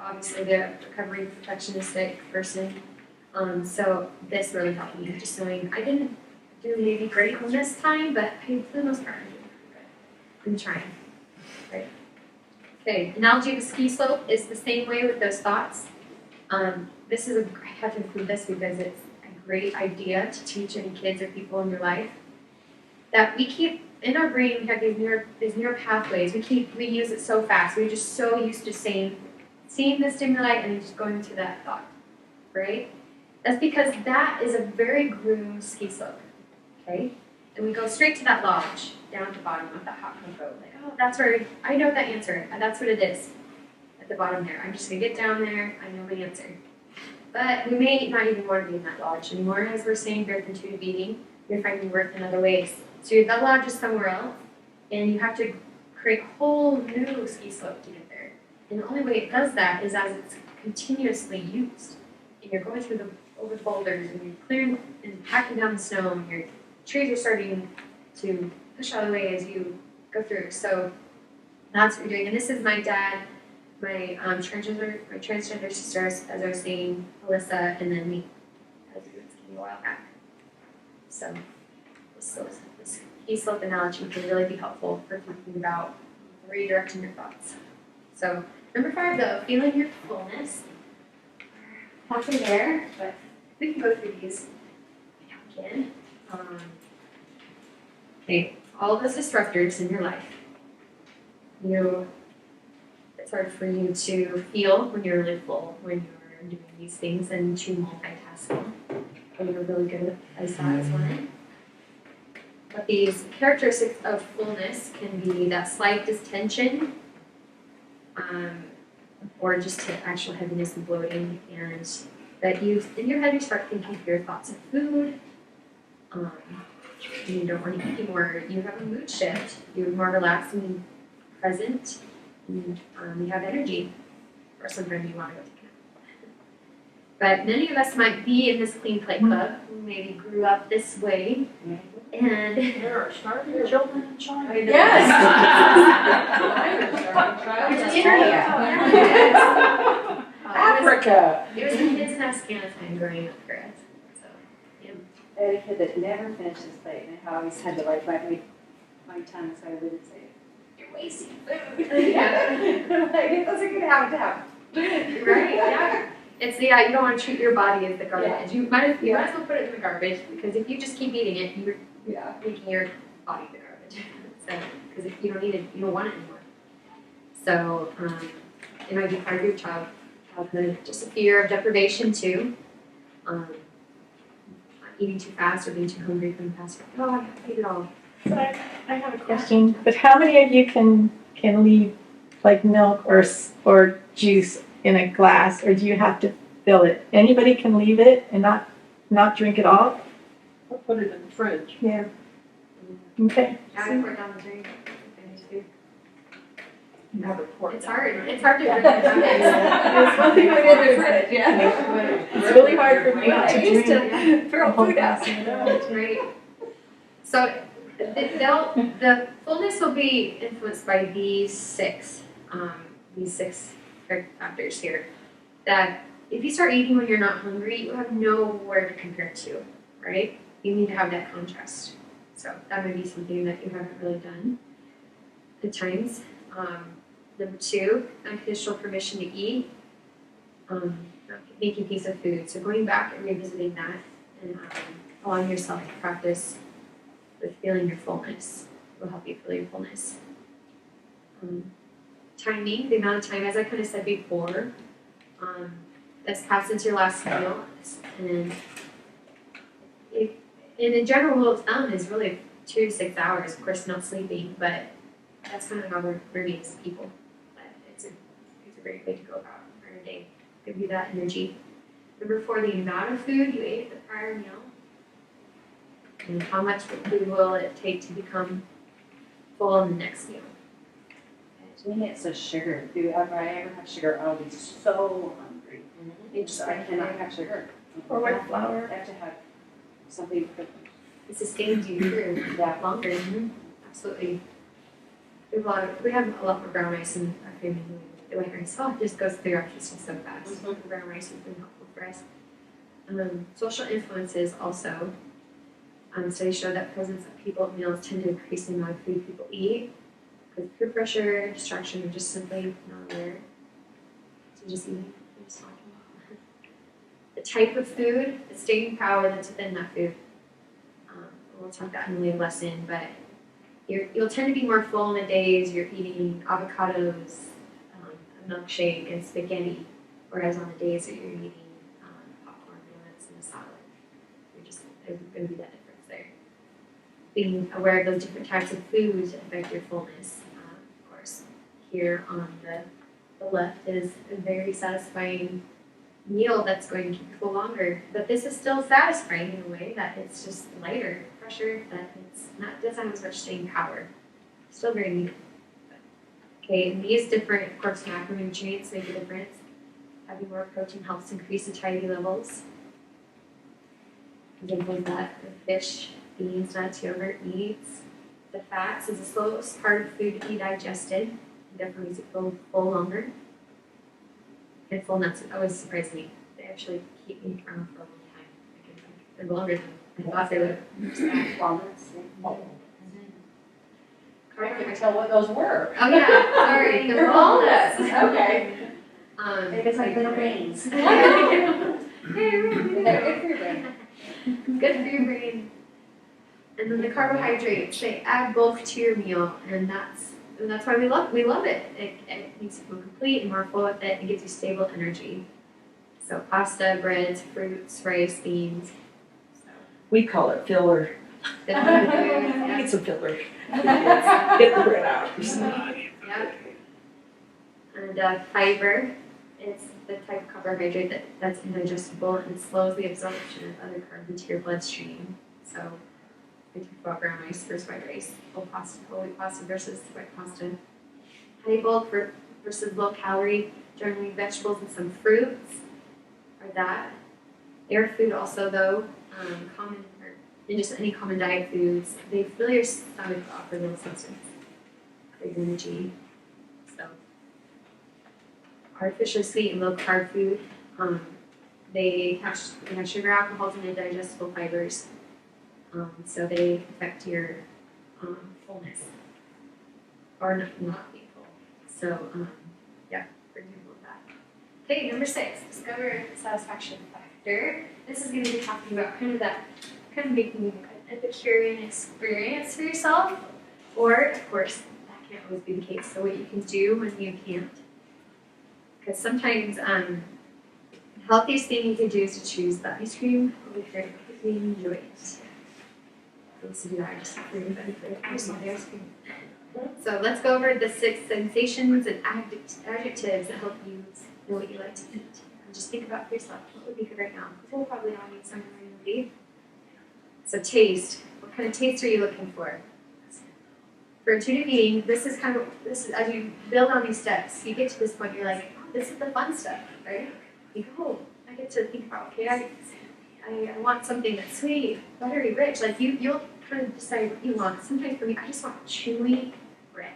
obviously the recovering perfectionistic person. So this really helped me, just knowing I didn't do maybe great on this time, but for the most part, I'm doing pretty good. I'm trying, right? Okay, analogy of a ski slope is the same way with those thoughts. I have to include this because it's a great idea to teach any kids or people in your life. That we keep, in our brain, we have these neural pathways. We use it so fast. We're just so used to seeing the stimuli and then just going to that thought, right? That's because that is a very groomed ski slope, okay? And we go straight to that lodge, down at the bottom of that hot cocoa. Like, oh, that's where, I know that answer. That's what it is, at the bottom there. I'm just going to get down there. I know the answer. But we may not even want to be in that lodge anymore. As we're saying, growth intuitive eating, you're finding worth in other ways. So that lodge is somewhere else, and you have to create a whole new ski slope to get there. And the only way it does that is as it's continuously used. And you're going through over the boulders and you're clearing and packing down the snow and your trees are starting to push out of the way as you go through. So that's what you're doing. And this is my dad, my transgender sister, as I was saying, Alyssa, and then me, as we were speaking a while back. So this key slope analogy can really be helpful for thinking about redirecting your thoughts. So number 5, though, feeling your fullness. Halfway there, but we can go through these again. Okay, all of those disruptors in your life. It's hard for you to feel when you're really full, when you're doing these things and to multitasking. You're really good at that as one. But these characteristics of fullness can be that slight distension, or just actual heaviness and bloating, and that in your head you start thinking of your thoughts of food. You don't want to eat anymore. You have a mood shift. You're more relaxed and present, and you have energy. Or sometimes you want to go take a nap. But many of us might be in this clean plate club who maybe grew up this way, and There are starving children in China. Yes. Africa. It was the kids in Afghanistan growing up for us. So, yeah. I had a kid that never finished his plate, and I always had to like bite my tongue so I wouldn't say, "You're wasting food." Like, it doesn't get out to have. Right, yeah. It's you don't want to treat your body as the garbage. You might as well put it in the garbage, because if you just keep eating it, you're making your body the garbage. So, because if you don't need it, you don't want it anymore. So, it might be part of your childhood, just a fear of deprivation too. Eating too fast or being too hungry from the past. Oh, I have to eat it all. So I have a question, but how many of you can leave like milk or juice in a glass, or do you have to fill it? Anybody can leave it and not drink it all? I'll put it in the fridge. Yeah. Okay. Yeah, I pour it down the drain. You have it poured. It's hard. It's hard to drink it. It's one thing I did in the fridge, yeah. It's really hard for me I to used drink. to throw food out. Right. So the fullness will be influenced by these six factors here. That if you start eating when you're not hungry, you have nowhere to compare to, right? You need to have that contrast. So that might be something that you haven't really done at times. Number 2, unconditional permission to eat. Making peace with food. So going back and revisiting that and allowing yourself to practice with feeling your fullness will help you feel your fullness. Timing, the amount of time, as I kind of said before, that's passed into your last meal. And in general rule of thumb is really 2 to 6 hours. Of course, not sleeping, but that's kind of how we're made as people. But it's a great way to go about our day. Give you that energy. Number 4, the amount of food you ate at the prior meal. And how much food will it take to become full in the next meal? To me, it's a sugar. If I ever have sugar, I'll be so hungry. I cannot have sugar. Or white flour. I have to have something. It sustains you through that longer. Mm-hmm. Absolutely. We have a lot more brown rice in our family than the white rice. Oh, it just goes through our system so fast. The brown rice has been helpful for us. Social influences also. Studies show that presence of people at meals tend to increase the amount of food people eat, because peer pressure, distraction, or just simply not aware. So just eating. Just talking. The type of food, the staying power that's within that food. We'll talk about in the later lesson, but you'll tend to be more full in the days you're eating avocados, a milkshake, and spaghetti, whereas on the days that you're eating popcorn, donuts, and a salad, there's going to be that difference there. Being aware of those different types of foods affect your fullness. Of course, here on the left is a very satisfying meal that's going to keep you full longer, but this is still satisfying in a way that it's just lighter pressure, that doesn't have as much staying power. Still very needed. Okay, and these different, of course, macronutrients make a difference. having more protein helps increase satiety levels. Examples that the fish, beans, nuts, yogurt, meats. The fats is the slowest part of food to be digested. It definitely makes it feel full longer. And full nuts always surprise me. They actually keep me around for a long time. They're longer than I thought they would. Walnuts. I couldn't tell what those were. Oh yeah, sorry, the walnuts. Okay. Maybe it's like little brains. They're They're good for your brain. good for your brain. And then the carbohydrates, they add bulk to your meal, and that's why we love it. It makes you feel complete and more full with it. It gives you stable energy. So pasta, breads, fruits, rice, beans. So We call it filler. different foods. Yeah. Need some filler. Get the bread out. Yep. And fiber, it's the type of carbohydrate that's indigestible and slows the absorption of other carbs into your bloodstream. So we talk about brown rice versus white rice, whole wheat pasta versus white pasta. High bulk versus low calorie, generally vegetables and some fruits are that. Air food also though, common or in just any common diet foods, they fill your stomach to offer little substance for your energy. So artificially sweet and low carb food, they have sugar, alcohols, and indigestible fibers. So they affect your fullness or not being full. So yeah, for example of that. Okay, number 6, discover the satisfaction factor. This is going to be talking about kind of making an Epicurean experience for yourself. Or of course, that can't always be the case. So what you can do when you can't. Because sometimes the healthiest thing you can do is to choose the ice cream over your really enjoy it. I used to do that. I just really benefit from the ice cream. So let's go over the 6 sensations and adjectives that help you know what you like to eat. And just think about for yourself, what would be good right now? Because we'll probably all need something randomly. So taste. What kind of taste are you looking for? For intuitive eating, this is as you build on these steps, you get to this point, you're like, oh, this is the fun stuff, right? You go, oh, I get to think about, okay, I want something that's sweet, buttery, rich. Like you'll kind of decide what you want. Sometimes for me, I just want chewy bread.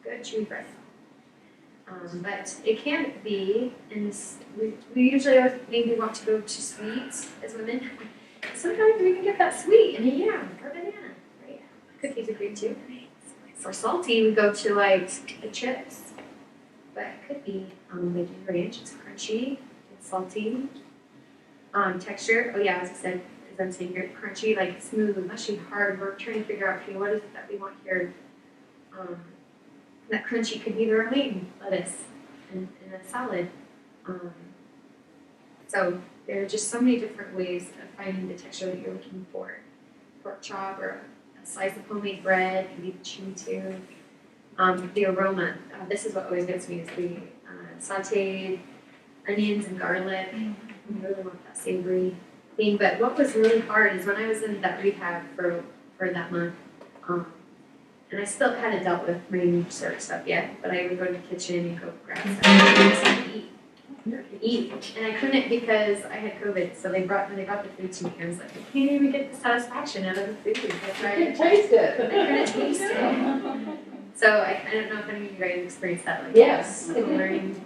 Good chewy bread. But it can be, and we usually maybe want to go to sweets as women. Sometimes we can get that sweet and a yam or a banana, right? Cookies are great too. For salty, we go to like the chips, but it could be like ranch. It's crunchy, it's salty. Texture, oh yeah, as I said, as I'm saying here, crunchy, like smooth, mushy, hard. We're trying to figure out, okay, what is it that we want here? That crunchy could be the romaine lettuce in a salad. So there are just so many different ways of finding the texture that you're looking for. Pork chop or a slice of homemade bread can be chewy too. The aroma, this is what always gets me, is the sauteed onions and garlic. I really want that savory thing. But what was really hard is when I was in that rehab for that month, and I still hadn't dealt with brain sort of stuff yet, but I would go to the kitchen and go grab stuff and eat. And I couldn't because I had COVID. So when they brought the food to me, I was like, I can't even get the satisfaction out of the food. That's I right. can taste it. I couldn't taste it. So I don't know if any of you guys experienced that, like Yes. learning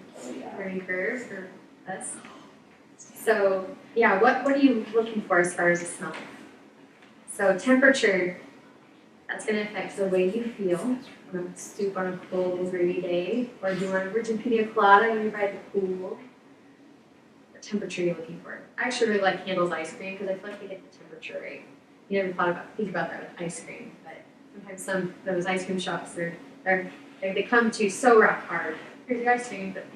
curve for us. So yeah, what are you looking for as far as the smell? So temperature, that's going to affect the way you feel. You want soup on a cold, rainy day, or do you want a virgin pina colada when you're by the pool? What temperature are you looking for? I actually really like Handel's ice cream because I feel like they get the temperature right. You never think about that with ice cream, but sometimes those ice cream shops they come to so rock hard. Here's your ice cream, but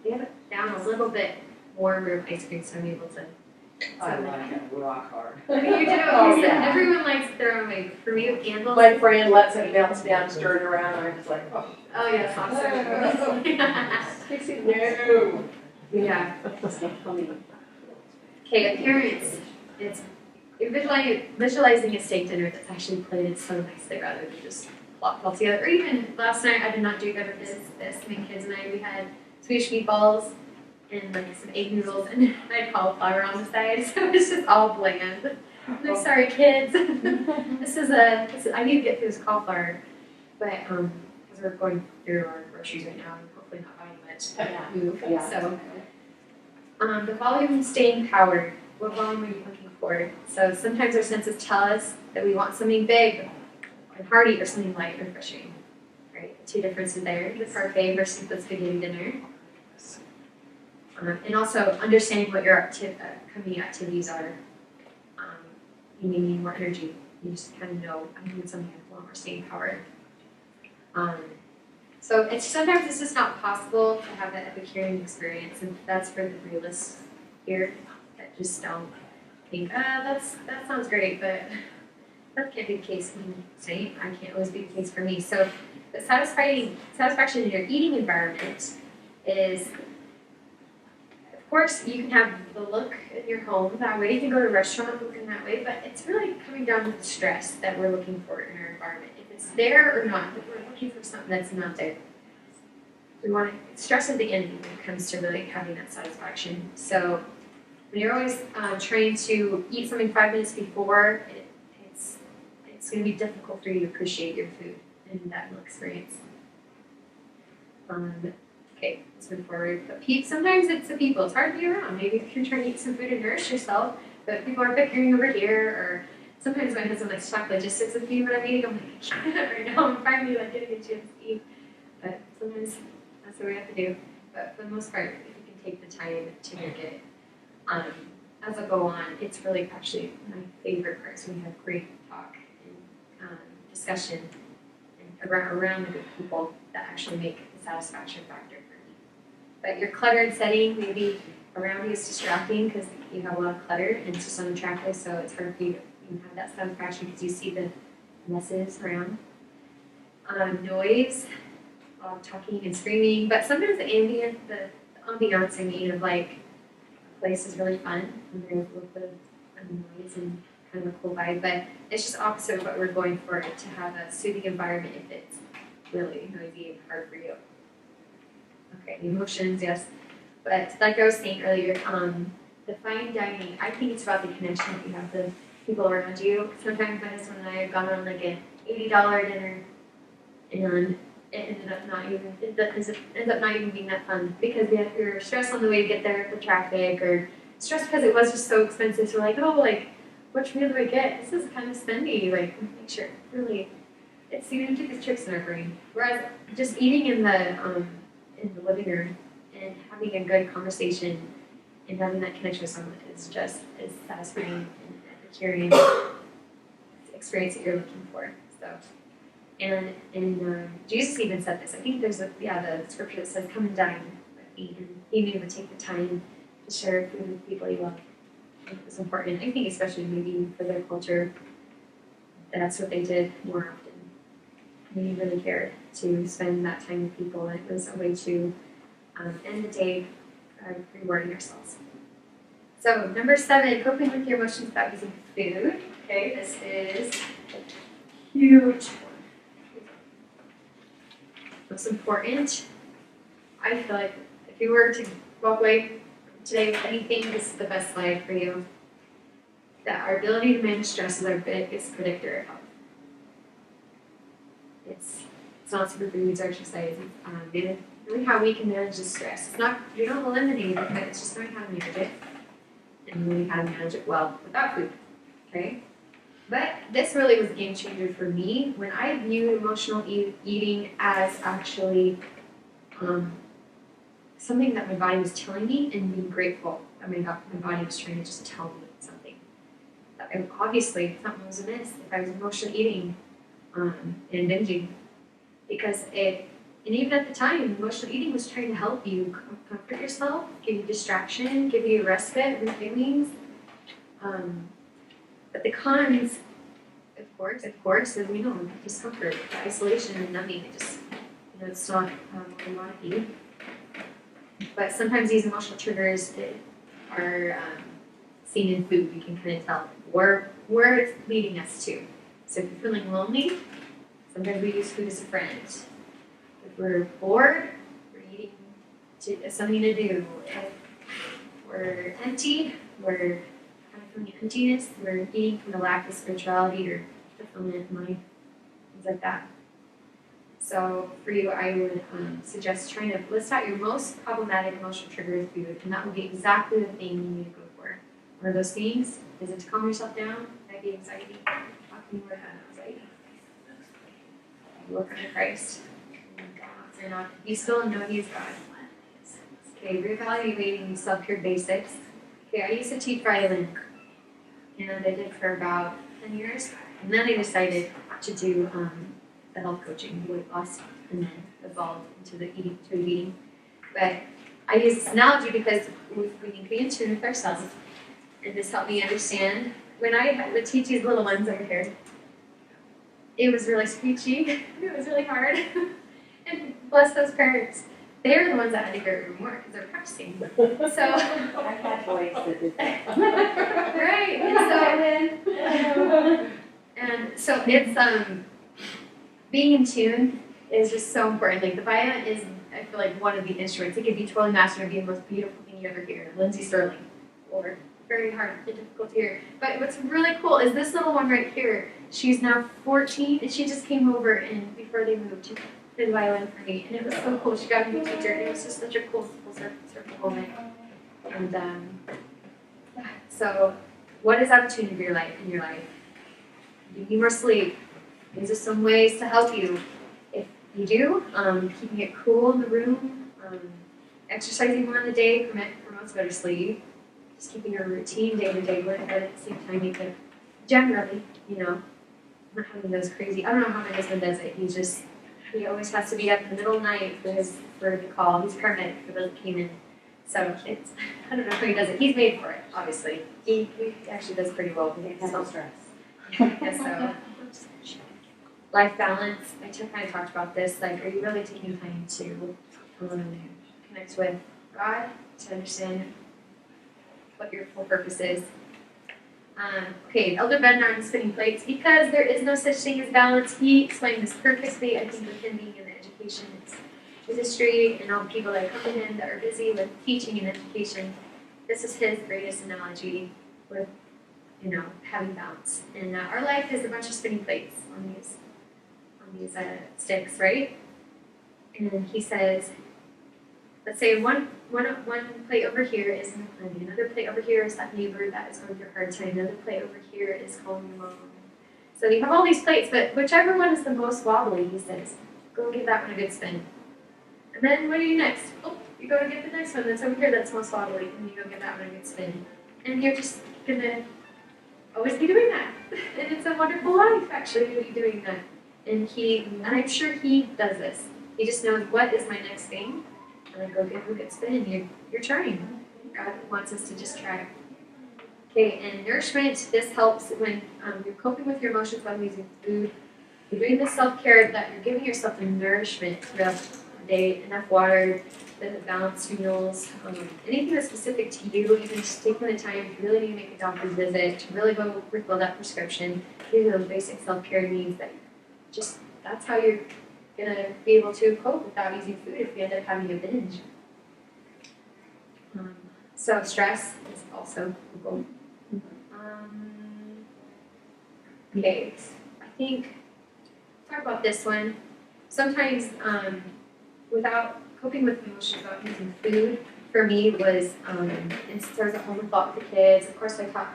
they have it down a little bit warmer ice cream, so I'm able to. I like it rock hard. You do. Oh, yeah. Everyone likes their own way. For me, with candles. My friend lets it bounce down, stir it around, and I'm just like, oh. Oh yeah, it's awesome. No. Yeah. Okay, appearance. It's you're visualizing a steak dinner that's actually plated so nicely rather than just plopped all together. Or even last night, I did not do good with this. My kids and I, we had Swedish meatballs, and like some egg noodles and I had cauliflower on the side, so it's just all bland. I'm like, sorry kids, I need to get through this cauliflower, but because we're going through our groceries right now and hopefully not buying much move. So the volume and staying power. What volume are you looking for? So sometimes our senses tell us that we want something big and hearty or something light and refreshing. Right? The two differences there. The parfait versus the spaghetti dinner. And also understanding what your coming activities are. You may need more energy. You just kind of know I need something with a lot more staying power. So it's sometimes it's just not possible to have that Epicurean experience, and that's for the realists here that just don't think, that sounds great, but that can't be the case. I can't always be the case for me. So the satisfaction in your eating environment is, of course, you can have the look in your home that way. You can go to a restaurant looking that way, but it's really coming down to the stress that we're looking for in our environment. If it's there or not, if we're looking for something that's not there. We want to, stress is the enemy when it comes to really having that satisfaction. So when you're always trying to eat something 5 minutes before, it's going to be difficult for you to appreciate your food and that meal experience. Okay, let's move forward. But sometimes it's the people. It's hard to be around. Maybe if you're trying to eat some food and nourish yourself, but people are bickering over here. Or sometimes my husband likes chocolate, just sits with me when I'm eating. I'm like, I can't right now. I'm finally like getting a chance to eat. But sometimes that's what we have to do. But for the most part, if you can take the time to make it, as I go on, it's really actually my favorite part. So we have great talk and discussion and around the good people that actually make the satisfaction factor for me. But your cluttered setting, maybe around you is distracting because you have a lot of clutter and it's just unattractive, so it's hard for you to even have that satisfaction because you see the messes around. Noise, a lot of talking and screaming, but sometimes the ambiance I mean of like a place is really fun and there's a little bit of noise and kind of a cool vibe, but it's just opposite of what we're going for, to have a soothing environment if it's really noisy and hard for you. Okay, emotions, yes. But like I was saying earlier, the fine dining, I think it's about the connection that you have with people around you. Sometimes my husband and I have gone on like an $80 dinner and it ends up not even being that fun because we were stressed on the way to get there, the traffic, or stressed because it was just so expensive. So we're like, oh, like, which meal do I get? This is kind of spendy. Like, make sure, really, it's you know, take these tricks in our brain. Whereas just eating in the living room and having a good conversation and having that connection with someone is just as satisfying and Epicurean experience that you're looking for. So, and Jesus even said this. I think there's the scripture that says, "Come and dine with me," and he knew to take the time to share food with people you love. I think it was important. I think especially maybe for their culture, that's what they did more often. They really cared to spend that time with people, and it was a way to end the day rewarding ourselves. So number 7, coping with your emotions without using food. Okay, this is a huge one. Most important, I feel like if you were to walk away today with anything, this is the best slide for you. That our ability to manage stress is our biggest predictor of health. It's not superfoods or exercise. It's really how we can manage the stress. It's not, you don't eliminate it, but it's just knowing how to manage it and knowing how to manage it well without food. Okay? But this really was a game changer for me when I viewed emotional eating as actually something that my body was telling me and being grateful that my body was trying to just tell me something. Obviously, something was amiss if I was emotional eating and binging. Because and even at the time, emotional eating was trying to help you comfort yourself, give you distraction, give you respite from feelings. But the cons, of course, as we know, discomfort, the isolation and numbing, it's not what we want to be. But sometimes these emotional triggers are seen in food. You can kind of tell where it's leading us to. So if you're feeling lonely, sometimes we use food as a friend. If we're bored, we're eating something to do. If we're empty, we're kind of feeling emptiness, we're eating from the lack of spirituality or fulfillment in life, things like that. So for you, I would suggest trying to list out your most problematic emotional trigger with food, and that will be exactly the thing you need to go for. One of those things is it to calm yourself down, might be anxiety. How can you work on anxiety? Look unto Christ. And not be still and know He is God. Okay, reevaluating self-care basics. Okay, I used to teach violin, and I did for about 10 years, and then I decided to do the health coaching, weight loss, and then evolved into the eating. But I use this analogy because we need to be in tune with ourselves, and this helped me understand. When I would teach these little ones over here, it was really screechy, it was really hard, and bless those parents. They were the ones that had to hear it more because they're practicing. So I had boys that did that. right, and so it's being in tune is just so important. Like the violin is, I feel like, one of the instruments. It could be totally mastered and be the most beautiful thing you ever hear. Lindsay Sterling, or very hard and difficult to hear. But what's really cool is this little one right here. She's now 14, and she just came over and before they moved to the violin for me, and it was so cool. She got me a teacher, and it was just such a cool full circle moment. And so, what is opportunity in your life? Do you need more sleep? These are some ways to help you. If you do, keeping it cool in the room, exercising more in the day promotes better sleep. Just keeping a routine day to day work, but at the same time, you could generally, not having those crazy. I don't know how my husband does it. He always has to be up in the middle of the night for the call. He's paramedic for those that came in. So it's, I don't know how he does it. He's made for it, obviously. He actually does pretty well with himself. Stress. Yeah, so life balance. I kind of talked about this. Like, are you really taking time to connect with God to understand what your full purpose is? Okay, Elder Bednar and spinning plates. Because there is no such thing as balance. He explained this perfectly. I think with him being in the education industry and all the people that come to him that are busy with teaching and education, this is his greatest analogy with having balance. And our life is a bunch of spinning plates on these sticks, right? And he says, let's say one plate over here is plenty, another plate over here is that neighbor that is going through a hard time, another plate over here is calling your mom. So you have all these plates, but whichever one is the most wobbly, he says, go give that one a good spin. And then what do you do next? Oh, you go to get the next one that's over here that's most wobbly, and you go give that one a good spin. And you're just gonna always be doing that. And it's a wonderful life, actually, to be doing that. And I'm sure he does this. He just knows what is my next thing, and I go give him a good spin. You're trying. God wants us to just try. Okay, and nourishment. This helps when you're coping with your emotions while using food. You're doing the self-care that you're giving yourself the nourishment throughout the day, enough water, the balanced meals, anything that's specific to you, even just taking the time if you really need to make a doctor's visit, to really go refill that prescription. These are those basic self-care needs that that's how you're gonna be able to cope without using food if you end up having a binge. So stress is also cool. Okay, I think talk about this one. Sometimes without coping with emotions without using food, for me was since I was at home and fought with the kids. Of course, I taught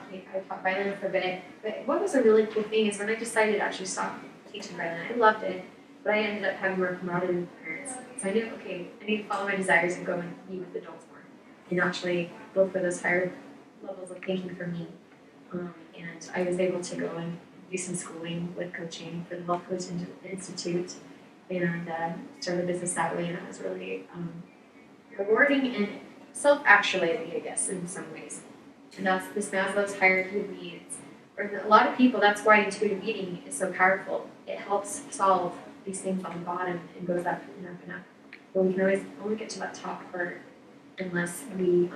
violin for a bit. But what was a really cool thing is when I decided to actually stop teaching violin, I loved it, but I ended up having more camaraderie with parents. So I knew, okay, I need to follow my desires and go and be with adults more, and actually go for those higher levels of thinking for me. And I was able to go and do some schooling with coaching for the Health Coach Institute, and start a business that way, and it was really rewarding and self-actualizing, I guess, in some ways. And that's this Maslow's hierarchy of needs. For a lot of people, that's why intuitive eating is so powerful. It helps solve these things on the bottom and goes up and up and up. But we can always only get to that top part unless we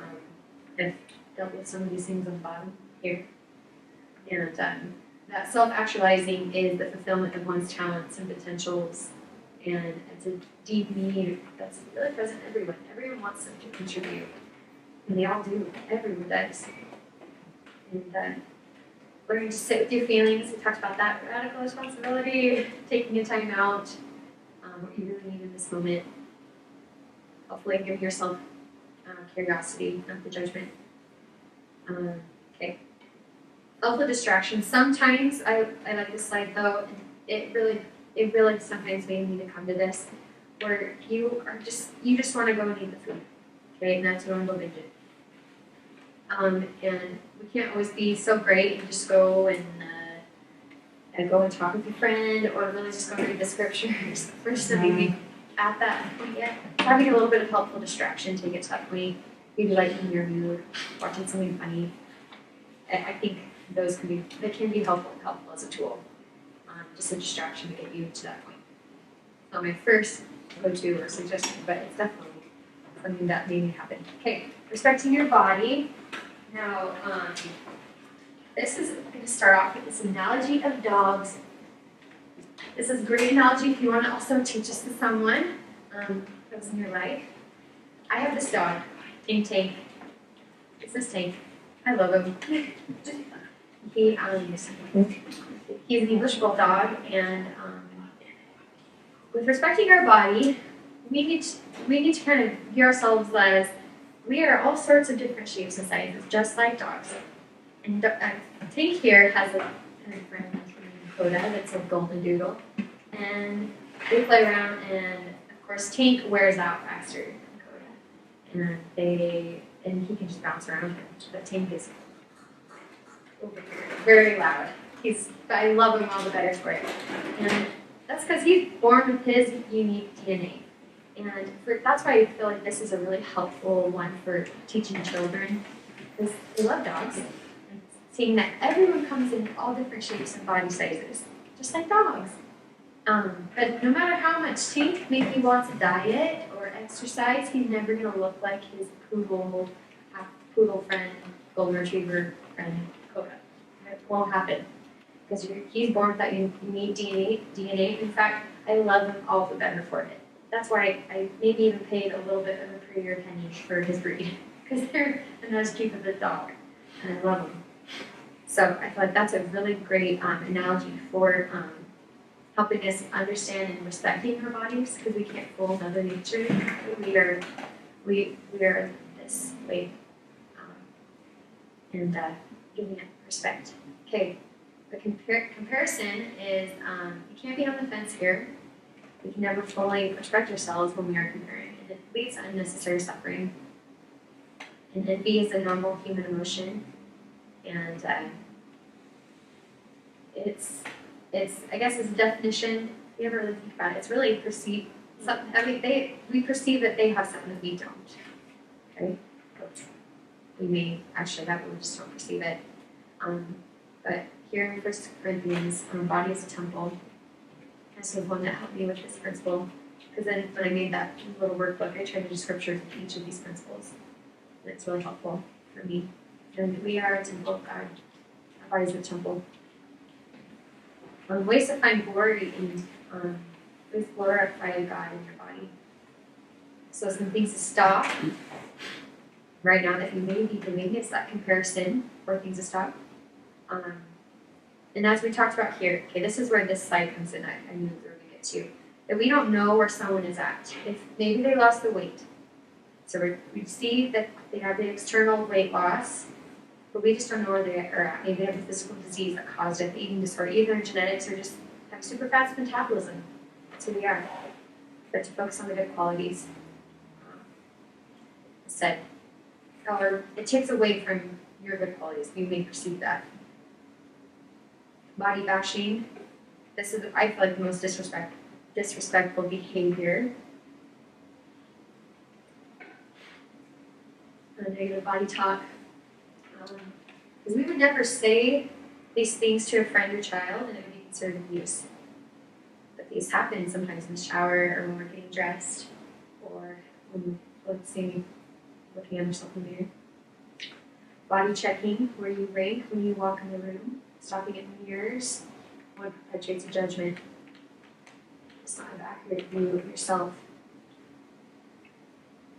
have dealt with some of these things on the bottom here. And that self-actualizing is the fulfillment of one's talents and potentials. And it's a deep need that's really present in everyone. Everyone wants to contribute. And they all do. Everyone does. And learning to sit with your feelings. We talked about that. Radical responsibility, taking your time out, what you really need in this moment. Hopefully give yourself curiosity, not the judgment. Okay. Also distractions. Sometimes I like this slide though. It really sometimes made me to come to this, where you just want to go and eat the food. Okay, and that's when we'll binge it. And we can't always be so great and just go and go and talk with your friend, or really just go read the scriptures. First, maybe at that point yet, having a little bit of helpful distraction to get to that point, maybe lighten your mood, watching something funny. I think those can be helpful as a tool, just a distraction to get you to that point. Not my first go-to or suggestion, but it's definitely something that made me happen. Okay, respecting your body. Now, this is I'm going to start off with this analogy of dogs. This is a great analogy if you want to also teach this to someone who's in your life. I have this dog named Tank. This is Tank. I love him. He's an English bulldog, and with respecting our body, we need to kind of view ourselves as we are all sorts of different shapes and sizes, just like dogs. And Tank here has a kind of friend named Coda that's a golden doodle, and they play around, and of course Tank wears out faster than Coda, and he can just bounce around him. But Tank is very loud. I love him all the better for it, and that's because he's born with his unique DNA. And that's why I feel like this is a really helpful one for teaching children, because they love dogs. And seeing that everyone comes in all different shapes and body sizes, just like dogs. But no matter how much Tank maybe wants a diet or exercise, he's never going to look like his half poodle friend, golden retriever friend, Coda. It won't happen, because he's born with that unique DNA. In fact, I love him all the better for it. That's why I maybe even paid a little bit of a prettier penny for his breed, because they're a nice cute of a dog, and I love them. So I feel like that's a really great analogy for helping us understand and respecting our bodies, because we can't fool Mother Nature. We are this way, and giving it respect. Okay, the comparison is you can't be on the fence here. We can never fully respect ourselves when we are comparing, and it leads to unnecessary suffering. And envy is a normal human emotion, and it's I guess as a definition, if you ever really think about it, it's really perceived. We perceive that they have something that we don't. Okay, we may actually have it, we just don't perceive it. But here in 1 Corinthians, body is a temple. This was one that helped me with this principle, because then when I made that little workbook, I tried to do scriptures with each of these principles. And it's really helpful for me. And we are a temple of God. Our body is a temple. Ways to find glory in ways to glorify God in your body. So some things to stop right now that you may be doing, it's that comparison for things to stop. And as we talked about here, okay, this is where this slide comes in. I knew we were going to get to. That we don't know where someone is at. If maybe they lost the weight. So we see that they have the external weight loss, but we just don't know where they are at. Maybe they have a physical disease that caused it, eating disorder, either genetics or just have super fast metabolism. That's who we are. But to focus on the good qualities. Said, or it takes away from your good qualities. You may perceive that. Body bashing. This is, I feel like, the most disrespectful behavior. Negative body talk. Because we would never say these things to a friend or child, and it would be considered abuse. But these happen sometimes in the shower, or when we're getting dressed, or when we're looking at ourselves in the mirror. Body checking, where you rank when you walk in the room. Stopping at mirrors, one perpetuates a judgment. It's not an accurate view of yourself.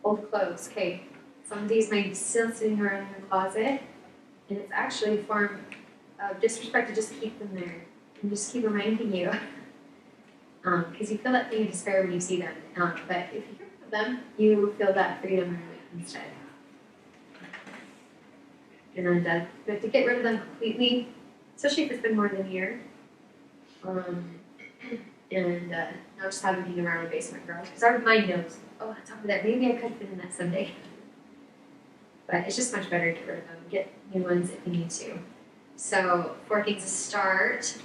Old clothes, okay. Some days might be still sitting around in the closet, and it's actually a form of disrespect to just keep them there and just keep reminding you. Because you feel that thing of despair when you see them. But if you get rid of them, you feel that freedom instead. And but to get rid of them completely, especially if it's been more than a year, and not just have them hanging around the basement garage. Because our mind knows, oh, it's over there. Maybe I could fit in that someday. But it's just much better to get rid of them. Get new ones if you need to. So 4 things to start.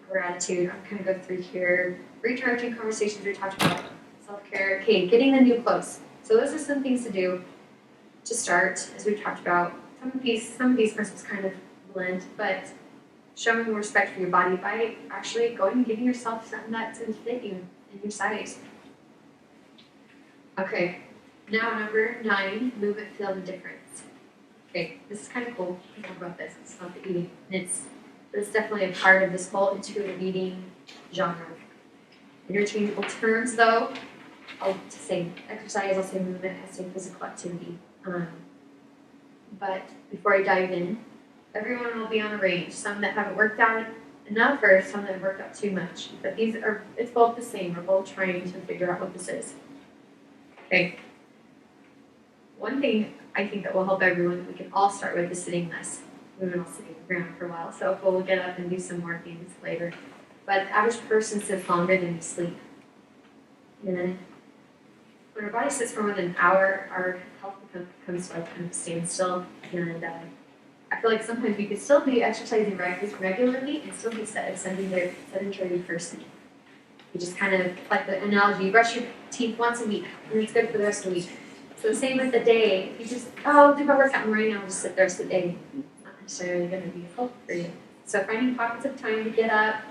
Gratitude. I'm going to go through here. Recharging conversations we talked about. Self-care. Okay, getting the new clothes. So those are some things to do to start, as we've talked about. Some of these principles kind of blend, but showing respect for your body by actually going and giving yourself something that's going to fit you in your size. Okay, now number 9, move it, feel the difference. Okay, this is kind of cool. We talk about this. It's not the eating. It's definitely a part of this whole intuitive eating genre. Interchangeable terms, though. I'll say exercise, I'll say movement, I'll say physical activity. But before I dive in, everyone will be on a range. Some that haven't worked out enough, or some that have worked out too much. But it's both the same. We're both trying to figure out what this is. Okay. One thing I think that will help everyone that we can all start with is sitting less. We've been all sitting on the ground for a while, so we'll get up and do some more things later. But the average person sits longer than we sleep. And when our body sits for more than an hour, our health comes to a kind of standstill. And I feel like sometimes we could still be exercising regularly and still be a sedentary person. You just kind of, like the analogy, you brush your teeth once a week, and it's good for the rest of the week. So the same with the day. If you just, I'll do my workout right now, I'll just sit the rest of the day. It's not necessarily going to be helpful for you. So finding pockets of time to get up,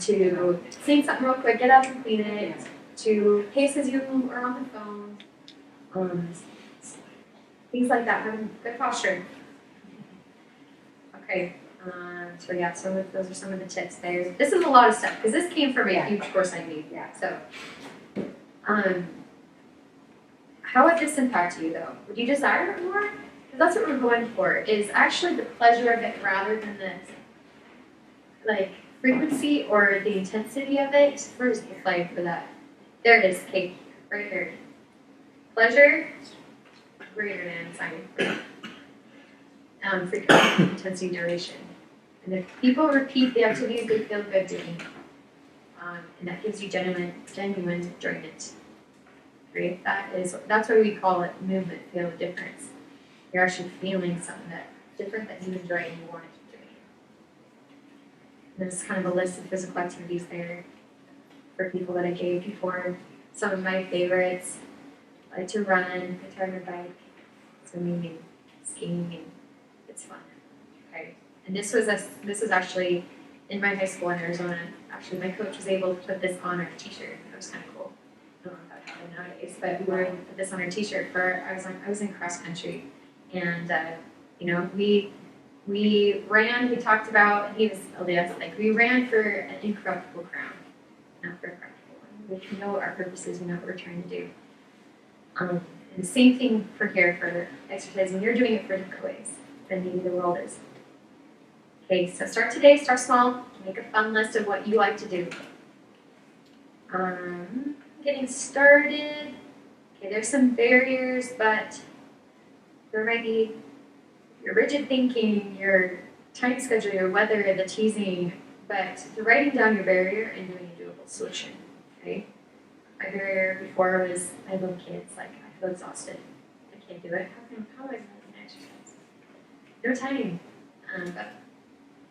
to clean something real quick, get up and clean it, to pace as you are on the phone, things like that, having good posture. Okay, so yeah, those are some of the tips there. This is a lot of stuff, because this came from a huge course I made. Yeah. So, how would this impact you, though? Would you desire it more? Because that's what we're going for, is actually the pleasure of it rather than the, like, frequency or the intensity of it. Where's the flag for that? There it is, Kate, right here. Pleasure greater than sign. Frequency, intensity, duration. And if people repeat the activities they feel good doing, and that gives you genuine enjoyment. Right? That's why we call it movement, feel the difference. You're actually feeling something that's different that you enjoy and you want to keep doing. And there's kind of a list of physical activities there for people that I gave before. Some of my favorites, I like to run, guitar and bike, swimming and skiing, and it's fun. Okay. And this was actually in my high school in Arizona. Actually, my coach was able to put this on our t-shirt. It was kind of cool. I don't know if that happened nowadays, but we were able to put this on our t-shirt I was in cross country, and we ran. We talked about, and he was like, we ran for an incorruptible crown, not for a corruptible one. We know our purposes. We know what we're trying to do. And the same thing for here for exercising. You're doing it for different ways than maybe the world is. Okay, so start today. Start small. Make a fun list of what you like to do. Getting started. Okay, there's some barriers, but there might be your rigid thinking, your time schedule, your weather, the teasing, but the writing down your barrier and doing a doable solution. Okay. My barrier before was I have little kids. Like I feel exhausted. I can't do it. How do I exercise? No time. But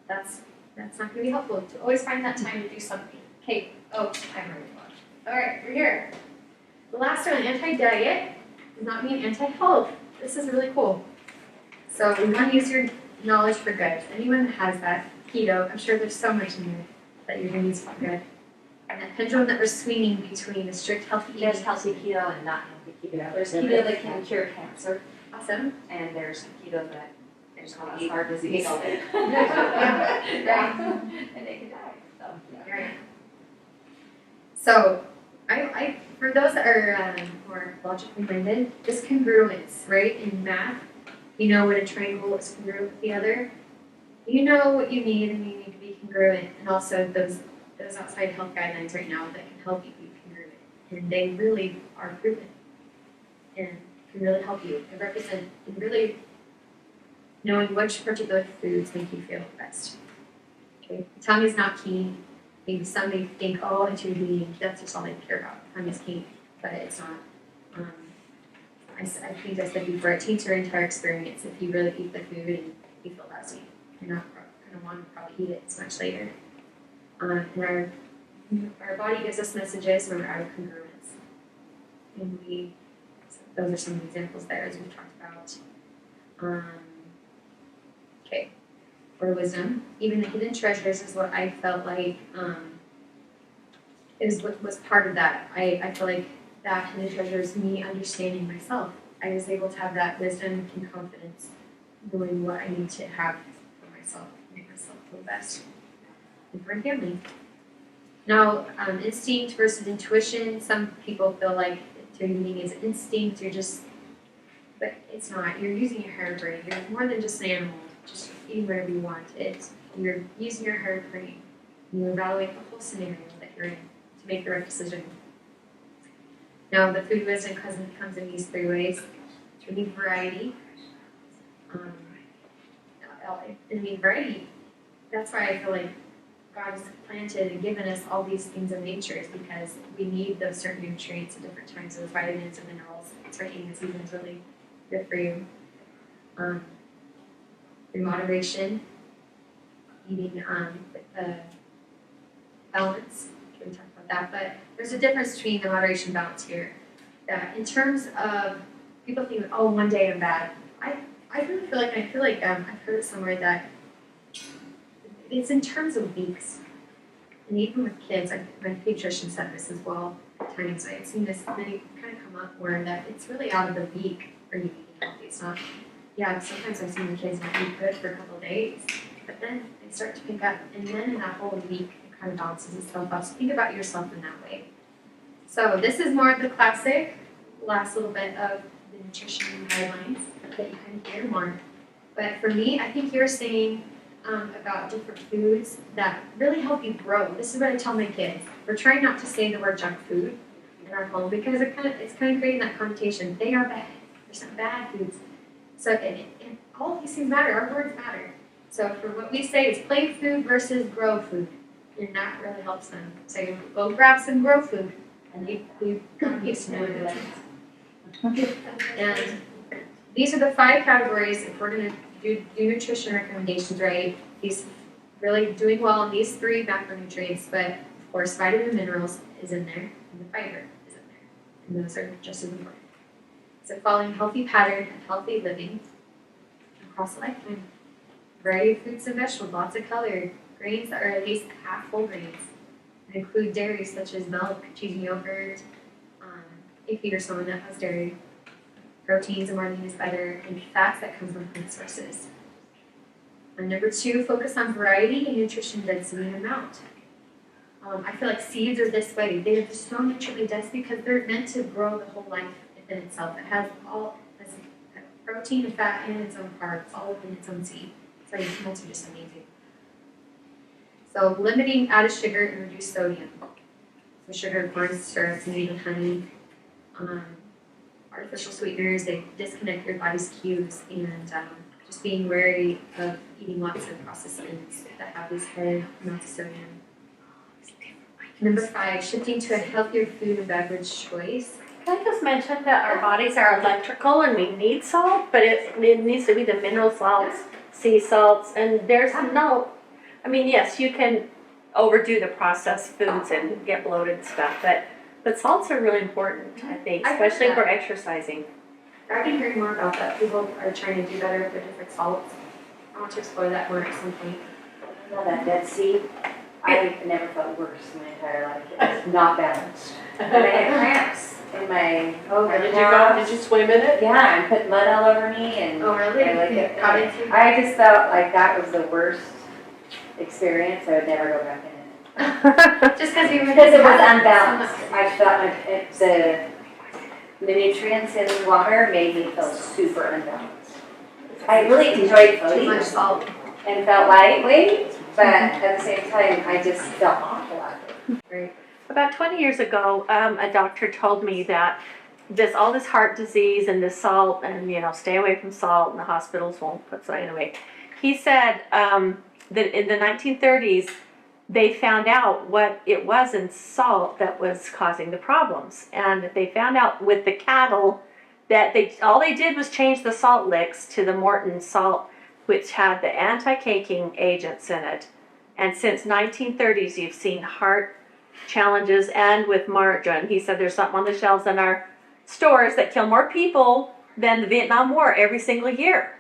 that's not going to be helpful. To always find that time to do something. Okay. Oh, I'm ready to watch. All right, we're here. The last one, anti-diet, does not mean anti-health. This is really cool. So we want to use your knowledge for good. Anyone that has that keto, I'm sure there's so much in there that you're going to use for good. And that pendulum that we're swinging between a strict healthy eating. There's healthy keto and not healthy keto. There's Yeah. keto that can cure cancer, Awesome. and there's keto that there's cause Eat heart disease. right. And they can die. So, yeah. Right. So I for those that are more logically minded, this congruence, right, in math, you know when a triangle is congruent with the other, you know what you need and you need to be congruent, and also those outside health guidelines right now that can help you be congruent, and they really are proven and can really help you and represent and really knowing which particular foods make you feel best. Okay, tummy's not key. Maybe some may think, oh, intuitive eating, that's just all they care about. Tummy's key, but it's not. I think I said before, it taints your entire experience if you really eat the food and you feel lousy. You're not going to want to probably eat it as much later. And our body gives us messages when we're out of congruence. And those are some examples there as we've talked about. Okay, for wisdom, even the hidden treasures is what I felt like is what was part of that. I feel like that hidden treasure is me understanding myself. I was able to have that wisdom and confidence, knowing what I need to have for myself, make myself feel best, and for my family. Now, instinct versus intuition. Some people feel like intuitive eating is instinct. But it's not. You're using your higher brain. You're more than just an animal, just eating whatever you want. You're using your higher brain. You evaluate the whole scenario that you're in to make the right decision. Now, the food wisdom comes in these three ways. You need variety. Variety. That's why I feel like God has planted and given us all these things in nature is because we need those certain nutrients at different times, those vitamins and minerals. Certain eating season is really good for you. In moderation, eating with balance. We can talk about that, but there's a difference between the moderation and balance here. In terms of people think, oh, one day I'm bad. I really feel like I've heard it somewhere that it's in terms of weeks. And even with kids, my pediatrician said this as well at times. I've seen this many kind of come up where that it's really out of the week are you eating healthy. It's not, sometimes I've seen the kids not eat good for a couple of days, but then they start to pick up, and then in that whole week, it kind of balances itself out. So think about yourself in that way. So this is more of the classic, last little bit of the nutrition guidelines that you kind of hear more. But for me, I think you're saying about different foods that really help you grow. This is what I tell my kids. We're trying not to say the word junk food in our home because it's kind of creating that connotation. They are bad. There's some bad foods. So and all of these things matter. Our words matter. So for what we say is play food versus grow food, and that really helps them. So go grab some grow food, and they got used to knowing that. And these are the 5 categories if we're going to do nutrition recommendations, right? These really doing well in these 3 macronutrients, but of course vitamin and minerals is in there, and the fiber is in there, and those are just as important. So following a healthy pattern of healthy living across a lifetime. Variety of fruits and vegetables, lots of color, grains that are at least half whole grains, and include dairy such as milk, cheese, and yogurt. If you're someone that has dairy, proteins and more lean is better, and fats that come from plant sources. And number 2, focus on variety and nutrition density and amount. I feel like seeds are this way. They're just so nutritionally dense because they're meant to grow the whole life within itself. It has protein and fat and its own parts, all within its own seed. So your plants are just amazing. So limiting added sugar and reduced sodium. So sugar, corn syrups, and even honey. Artificial sweeteners, they disconnect your body's cues, and just being wary of eating lots of processed foods that have these high amounts of sodium. Number 5, shifting to a healthier food and beverage choice. Can I just mention that our bodies are electrical and we need salt, but it needs to be the mineral salts, sea salts, and there's no, yes, you can overdo the processed foods and get bloated and stuff, but salts are really important, I think, especially for exercising. I've been hearing more about that. People are trying to do better with the different salts. I want to explore that more at some point. Well, that Dead Sea, I never felt worse in my entire life. It was not balanced. And I had cramps in my Did you swim in it? Yeah, and put mud all over me, and Oh, really? I just felt like that was the worst experience. I would never go back in it. Just because you were. Because it was unbalanced. I felt like the nutrients in the water made me feel super unbalanced. I really enjoyed Too floating much salt. and felt lightweight, but at the same time, I just felt awful after. Right. About 20 years ago, a doctor told me that all this heart disease and this salt and, stay away from salt and the hospitals won't put salt away. He said that in the 1930s, they found out what it was in salt that was causing the problems. And they found out with the cattle that all they did was change the salt licks to the Morton salt, which had the anti-caking agents in it. And since 1930s, you've seen heart challenges and with margarine. He said there's something on the shelves in our stores that kill more people than the Vietnam War every single year.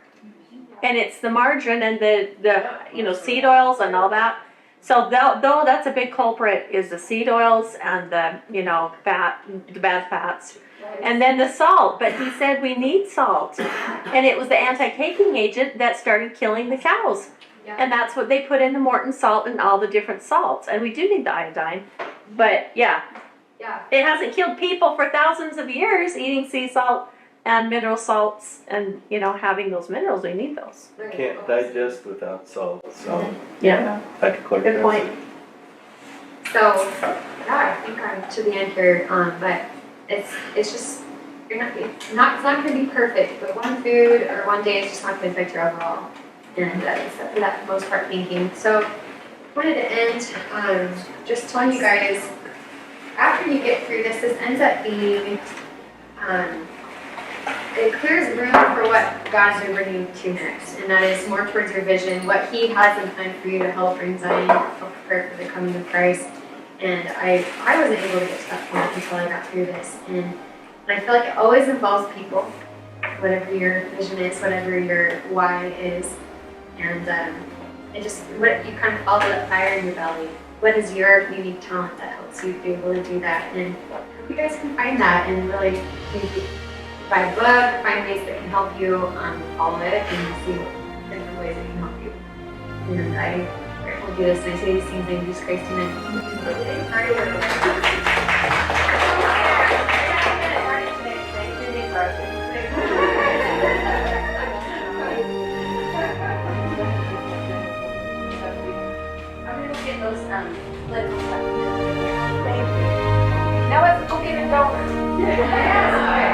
And it's the margarine and the seed oils and all that. So though that's a big culprit is the seed oils and the the bad fats. And then the salt, but he said we need salt. And it was the anti-caking agent that started killing the cows. Yeah. And that's what they put in the Morton salt and all the different salts. And we do need the iodine. But yeah, it hasn't killed people for thousands of years eating sea salt and mineral salts and, having those minerals. We need those. Can't digest without salt, so. Yeah. Hydrochloric Good acid. point. So, I think I'm to the end here, but it's just, it's not going to be perfect, but one food or one day is just not going to affect your overall. And except for that most part thinking. So, I wanted to end just telling you guys, after you get through this ends up being, it clears room for what God's going to bring you to next, and that is more towards your vision, what He has in plan for you to help bring Zion, help prepare for the coming of Christ. And I wasn't able to get to that point until I got through this, and I feel like it always involves people, whatever your vision is, whatever your why is, and it just, what you kind of follow that fire in your belly. What is your unique talent that helps you be able to do that? And I hope you guys can find that and really maybe buy a book, find ways that can help you follow it and see different ways that can help you. And I'm grateful to do this, and I say these things in Jesus Christ's Get those political stuff. Now let's go get a donor.